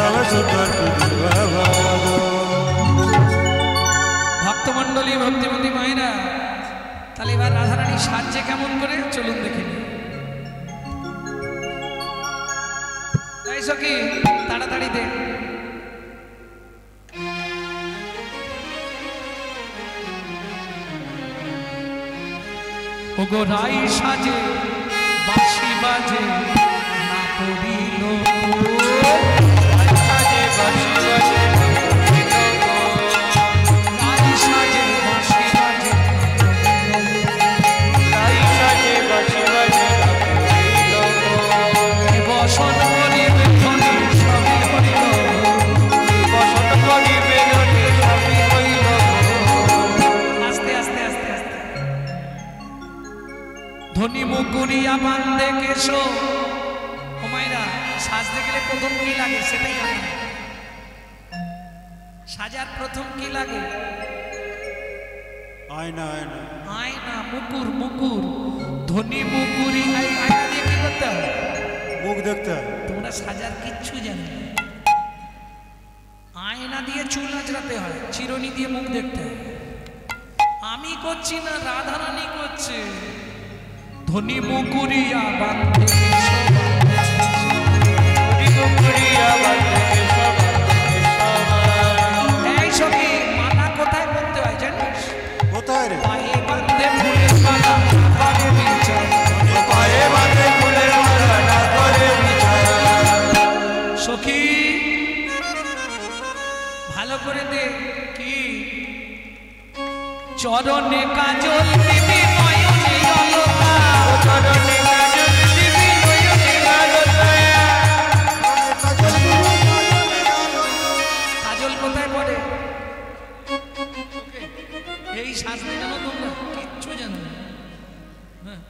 শ্যাম সুন্দর ভক্তমণ্ডলী ভক্তিমতী মায়েরা, তাহলে এবার রাধারানী সাজছে কেমন করে চলুন দেখে নি। তাই সখী তাড়াতাড়ি দে। ওগো রাই সাজে বাঁশি বাজে না পড়িল সাজে বাঁশি বাজে রাই সাজে বাঁশি বাজে রাই সাজে বাঁশি বাজে বসন করিবে ধনী সবই হইল বসন্ত করিবে ধনী সবই হইল। আস্তে আস্তে আস্তে আস্তে ধনী মুকুরিয়া বান্ধে কেশো। ও মাইরা, সাজতে গেলে প্রথম কি লাগে সেটাই জানি না। সাজার প্রথম কি লাগে? আয়না আয়না আয়না, মুকুর মুকুর। ধনী মুকুরি আয়না দিয়ে কি করতে হয়? মুখ দেখতে হয়। তোমরা সাজার কিচ্ছু জানো না। আয়না দিয়ে চুল আঁচড়াতে হয়, চিরুনি দিয়ে মুখ দেখতে হয়। আমি করছি না, রাধারানী করছে। ধনী মুকুরিয়া বান্ধে কেশো, ধনী মুকুরিয়া বান্ধে কেশো, এই সখী মালা কোথায় পড়তে হয় জানিস? কোথায় রে? পায়ে বান্ধে ফুলের মালা করে বিচার। পায়ে বাঁধে ফুলের মালা না করে বিচার। সখী ভালো করে দে। কি চরণে কাজল দিবি নয়নে অলকা। চরণে কাজল দিবি নয়নে অলকা। কাজল কোথায় পড়ে? এই সাজতে জানো তোমরা? কিচ্ছু জানো না। হ্যাঁ,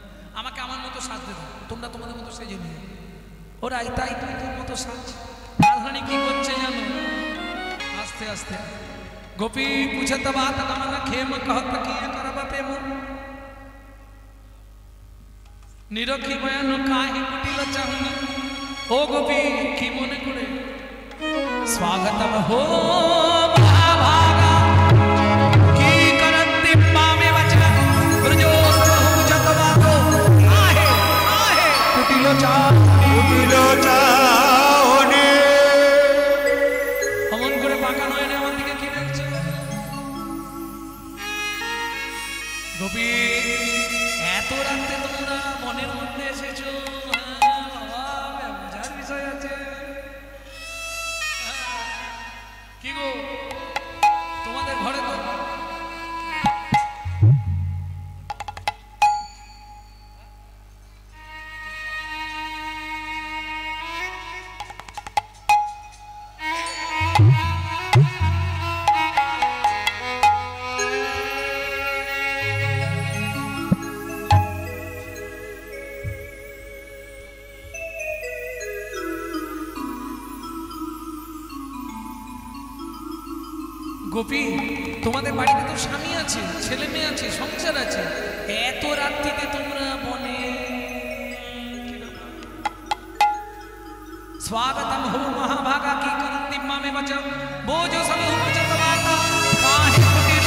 আমাকে আমার মতো সাজতে দাও, তোমরা তোমাদের মতো সেজে নিও। ওরাই তাই তুই তোর মতো সাজ। রাধারানী কি করছে জানো? আস্তে আস্তে গোপী पूछत बात नमन खेम कहत किए करब प्रेम निरखी बयान काहे कुटिल चाहुनी। ओ गोपी की मने करे स्वागतम हो महाभागा की करंति पामे वचन ब्रजो पूछत बातो आहे आहे कुटिल चाहुनी। কুটিল চাহনি অমন করে পাকা নয়নে আমার দিকে কি দেখছে? গোপী এত রাতে তোমরা মনের মধ্যে এসেছো? বাবা, বোঝার বিষয় আছে। কি গো তোমাদের ঘরে তো গোপী তোমাদের বাড়িতে তো স্বামী আছে, ছেলে মেয়ে আছে, সংসার আছে। এত রাত্রিতে তোমরা বনে स्वागतम हो महाभागा की करंति मामे बचो बोझो सब हो बचत बाता काहे कुटिल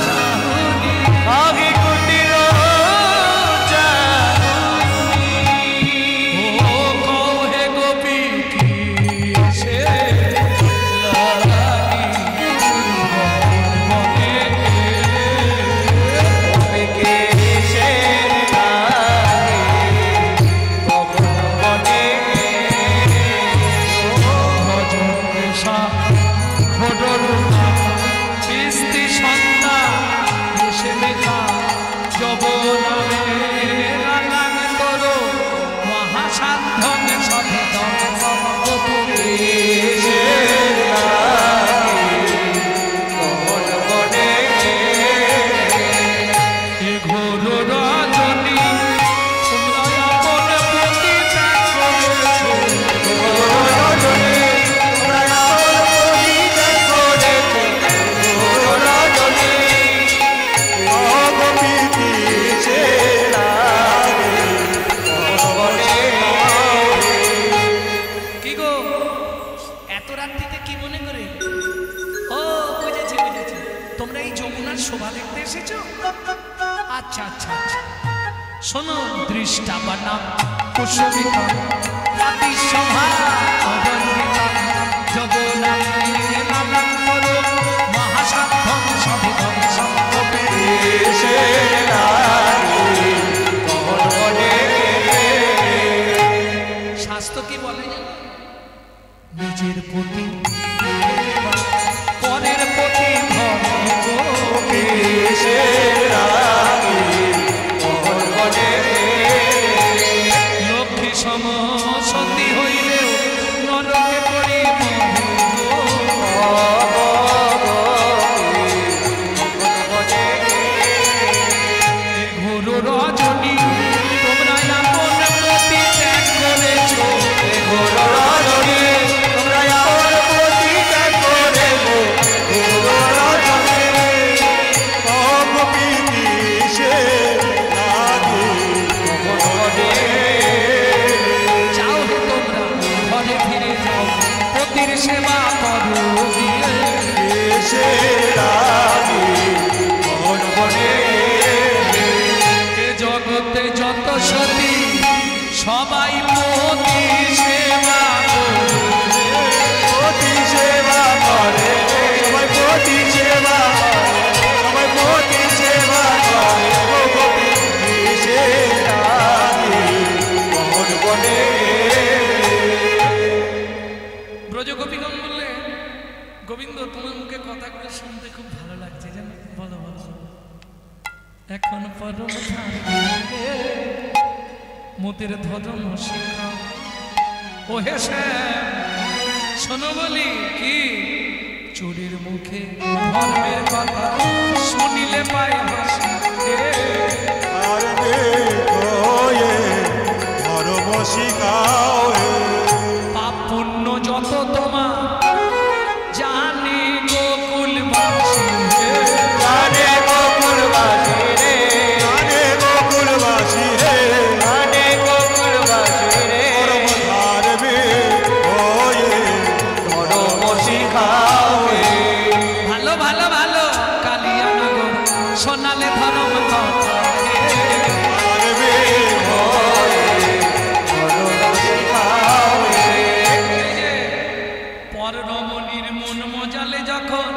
चाहुनी। आगे कुटिल चाहुनी। ओ कहे गोपी की से लागी बने गोपी के से लागी बने ঘটনা পিস্তি সন্ধ্যা এসে মেঘা রাত্রিতে কি মনে করে? ও বুঝেছি বুঝেছি, তোমরা এই যমুনার শোভা দেখতে এসেছো? আচ্ছা আচ্ছা আচ্ছা, শোনো। দৃষ্টাবানাম কুসুমিতম রাতি শোভা অবন্দিতম যমুনাম নীলাম্বরম মহাসাধ্যম সবিধম শাস্ত্র কি বলে জানো? নিজের প্রতি পরের প্রতি লক্ষ্মী সম সন্ধি হইলেও নরকে পড়ি ঘোর রজনী তোমরা আপন প্রতি ত্যাগ করেছ, ঘোর রজনী তোমরা আপন প্রতি ত্যাগ করেছ, ঘোর রজনী সব কিসে লাগে ভবনে যাও হে তোমরা ঘরে ফিরে যাও, পতির সেবা করো গিয়ে। কিসে লাগে ভবনে এ জগতে যত সতী সবাই পতি সেবা করো, পতি সেবা করে সবাই পতি সেবা করে সবাই পতি সেবা করে ও পতি কিসে লাগে ভবনে ব্রজগোপীগণ বললে, গোবিন্দ তোমার মুখে কথাগুলো শুনতে খুব ভালো লাগছে জানো। বলো বলো। এখন পরম ধারে মোদের ধর্ম শিক্ষা ও হেসে শোনো বলি কি, চোরের মুখে ধর্মের কথা শুনিলে পায় হাসি। আর দেখো এ ধর্ম শিখাও হে পাপ পুণ্য যত তোমার জানে গোকুলবাসী, জানে গোকুলবাসী রে, জানে গোকুলবাসী হে জানে গোকুলবাসী রে, ধর্মে হয়ে ধর্ম শিখাও হে। ভালো ভালো ভালো কালিয়ানগর সোনালে ধর্ম কথা। ধর্মে ধর্ম শিখাও হে। এই যে পররমণীর মন মজালে যখন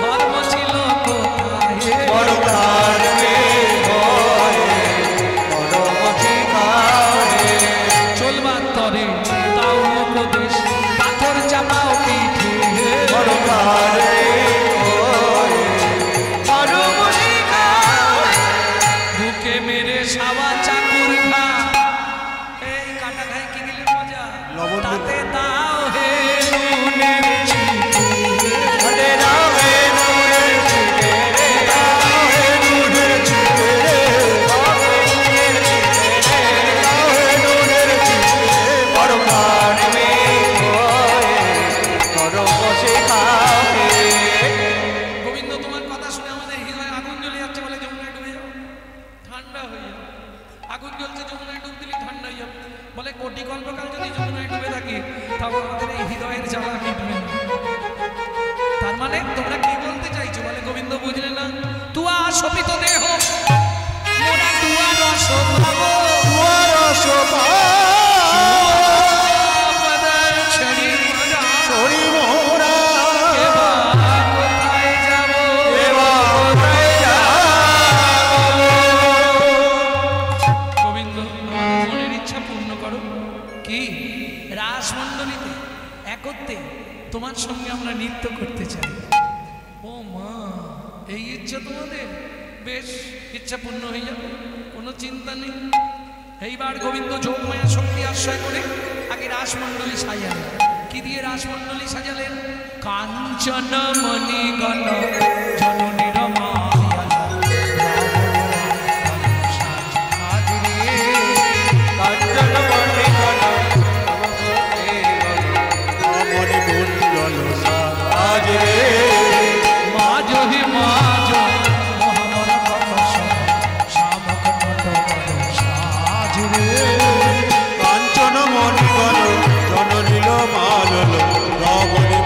ধর্ম ছিল কোথায়, বড় ধর্মে হয়ে ধর্ম শিখাও হে। চলবার তরে তাও উপদেশ পাথর চাপাও পিঠে, বড় ধর্মে হয়ে ধর্ম শিখাও হে। বুকে মেরে সাবা চাকুর খা, এই কাটা খায় কি দিলে মজা, লবণ দিলে। তাতে দাও হে নুনের ছিটে। হরে রামে নুরের ছিটে রে, দাও হে নুনের ছিটে রে নুরের ছিটে রে, দাও হে নুনের ছিটে বড় ধর্মে হয়ে ধর্ম শিখাও হে। গোবিন্দ তোমার কথা শুনে আমাদের হৃদয়ে আগুন জ্বলে যাচ্ছে, বলে যমুনায় ডুবে যাও, ঠান্ডা হয়ে যাবে। আগুন জ্বলছে, যমুনায় ডুব দিলে ঠান্ডা হয়ে যাবে। বলে কোটি কল্পকাল যদি যমুনায় ডুবে থাকি তাহলে আমাদের এই হৃদয়ের জ্বালা মিটবে না। তার মানে তোমরা কি বলতে চাইছো? বলে গোবিন্দ বুঝলে না, তুয়া শোভিত দেহ মোরা তুয়া রস ভাবো, পদার ছড়ি মোরা, ছড়ি মোহরা এবার কোথায় যাবো? গোবিন্দ আমার মনের ইচ্ছা পূর্ণ করো। কি? রাসমণ্ডলীতে একত্রে তোমার সঙ্গে আমরা নৃত্য করতে চাই। ও মা, এই ইচ্ছা তোমাদের? বেশ, ইচ্ছা পূর্ণ হয়ে যাবে, কোনো চিন্তা নেই। এইবার গোবিন্দ যোগমায়া শক্তি আশ্রয় করে আগে রাসমণ্ডলী সাজালেন। কি দিয়ে রাসমণ্ডলী সাজালেন? কাঞ্চন মণিগণ জননীর মায়ালা কাঞ্চন মণি গণ মনে মন্ডল সাজ রে মাজ হে মাজ মোহাম্মদ কত শামক কত সাজ রে। কাঞ্চন মণি গণ জন নীল মালল রমণী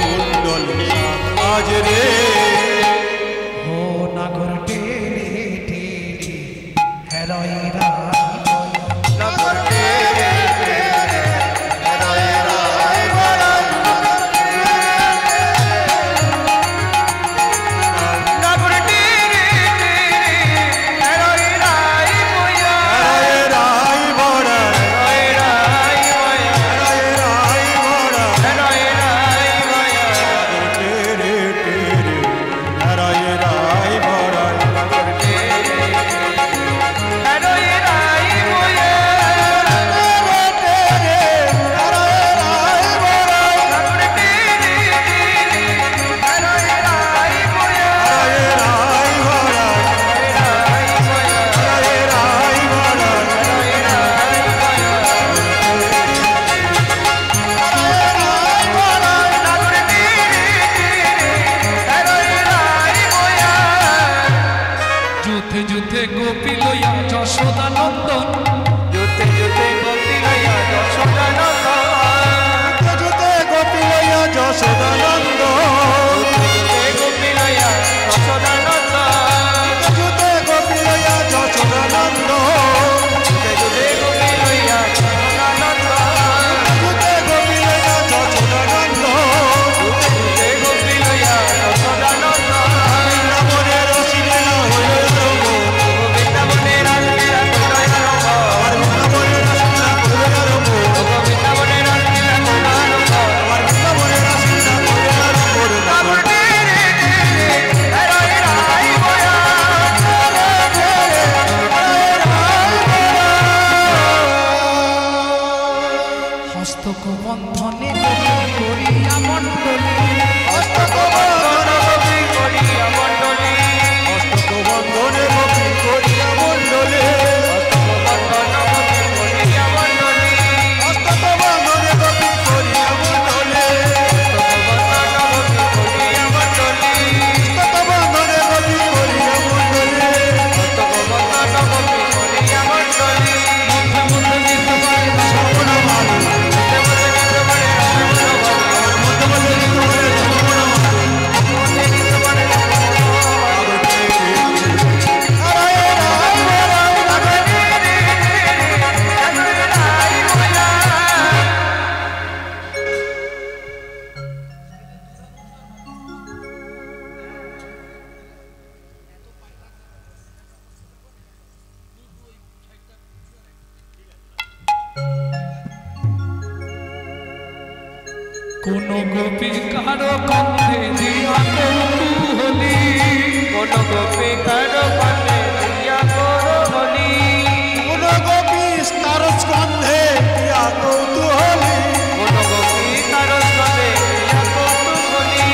যশোদানন্দ যুগে গোপী লয়া যশোদানন্দ যুগে গোপী লয়া যশোদানন্দ যুগে গোপী লয়া যশোদানন্দ যুগে গোপী লয়া যশোদানন্দ যুগে গোপী লয়া যশোদানন্দ বৃন্দাবনের রসলীলা হয়ে আরম্ভ বৃন্দাবনের রাসলীলা হলো আরম্ভ আর বৃন্দাবনের রসলীলা হয়ে আরম্ভ বৃন্দাবনের রাসলীলা হলো আরম্ভ আর বৃন্দাবনের রসলীলা হয়ে আরম্ভ হস্তক বন্ধনে করিয়া মণ্ডলী অষ্টক বন্ধনে করিয়া মণ্ডলে অষ্টক বন্ধনে করিয়া মণ্ডলে অষ্টক বন্ধনে করিয়া মণ্ডলে কোন গোপী কারো কন্ধে দিয়া কৌতূহলী কোন গোপী কারো পানে দিয়া করো বলি কোন গোপী তার স্কন্ধে দিয়া কৌতূহলী কোন গোপী কারো স্কন্ধে দিয়া কৌতূহলী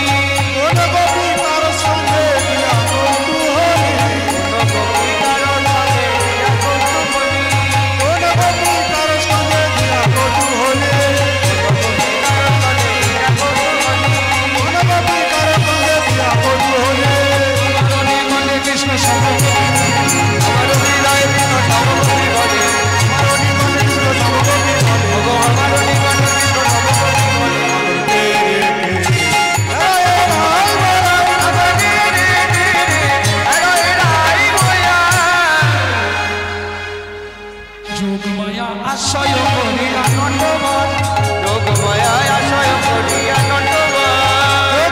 কোন গোপী তার স্কন্ধে দিয়া কৌতূহলী কোন গোপী কারো স্কন্ধে দিয়া কৌতূহলী কোন গোপী তার স্কন্ধে দিয়া কৌতূহলী কোন গোপী তার স্কন্ধে দিয়া কৌতূহলী মনে মনে কৃষ্ণ সর্বপতি আমার হৃদয় কৃষ্ণ সর্বপতি বলে আমার নিকটে কৃষ্ণ সর্বপতি বলে ওগো আমার নিকট কৃষ্ণ সর্বপতি বলে যোগমায়া আশ্রয় করিয়া নটবর যোগমায়া আশ্রয় করিয়া নটবর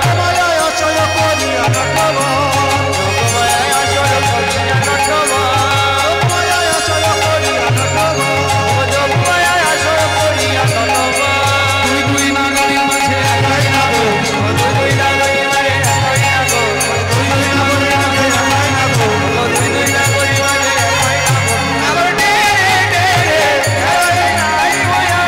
যোগমায়া আশ্রয় করিয়া নটবর যোগমায়া আশ্রয় করিয়া নটবর যোগমায়া আশ্রয় করিয়া নটবর যোগমায়া আশ্রয় করিয়া নটবর দুই দুই নাগরীর মাঝে একাই নাগো দুই নাগরী মারে একাই নাগো দুই দুই নাগরীর মাঝে একাই নাগো দুই নাগরী মারে একাই নাগো আবার ডে ডে ডে নাই বয়া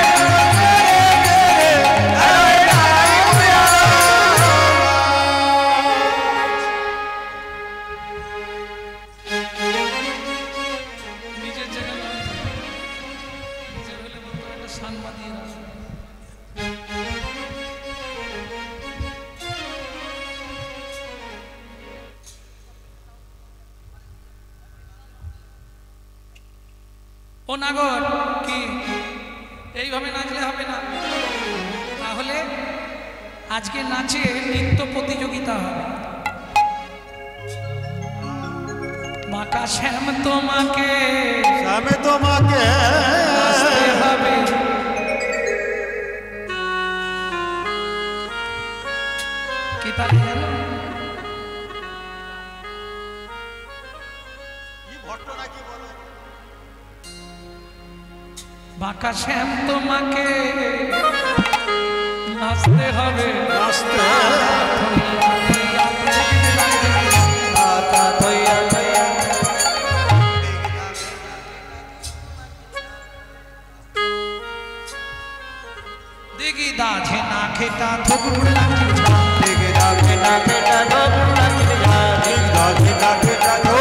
নিজের জায়গায় নিজের হলে বলতো একটা সাংবাদিক ও নাগর কি এইভাবে নাচলে হবে না, তাহলে আজকে নাচে নৃত্য প্রতিযোগিতা হবে। মাকা শ্যাম তোমাকে আমি তোমাকে নাচতে হবে, কি তাহলে জানো? ভট্ট নাকি বলো বাঁকা শ্যাম তোমাকে নাচতে হবে, নাচতে দেখি দাঝে না খেটা থকুর লাঠি ঝাড়, দেখে দাকে নাকে টানো নাকি ঝাড়ি রাধে রাধে রাধে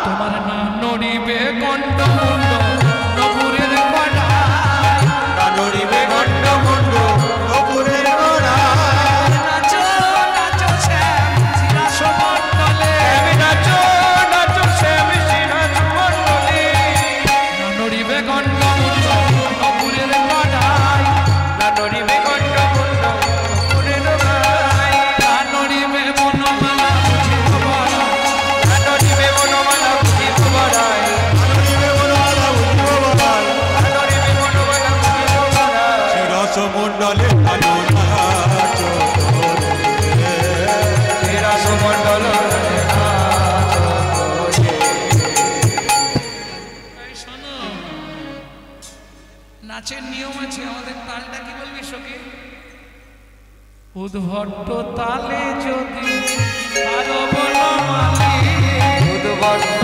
তোমার না নড়িবে কণ্ঠ মুন্ড নপুরের কড়া, নড়িবে গণ্ড মুন্ড নপুরের গোড়া নাচো নাচো শ্যাম শিরাস মণ্ডলে, নাচো নাচো শ্যামি সিরাজ মণ্ডলী না নড়িবে কণ্ঠ মুন্ড নপুরের কড়াই, নানো রাসমণ্ডলে আলো নাচ করে রাসমণ্ডল শোনো, নাচের নিয়ম আছে, আমাদের তালটা কি বলবি সখী? উদ্ভট্ট তালে যদি আরো বলো মালি, উদ্ভট্ট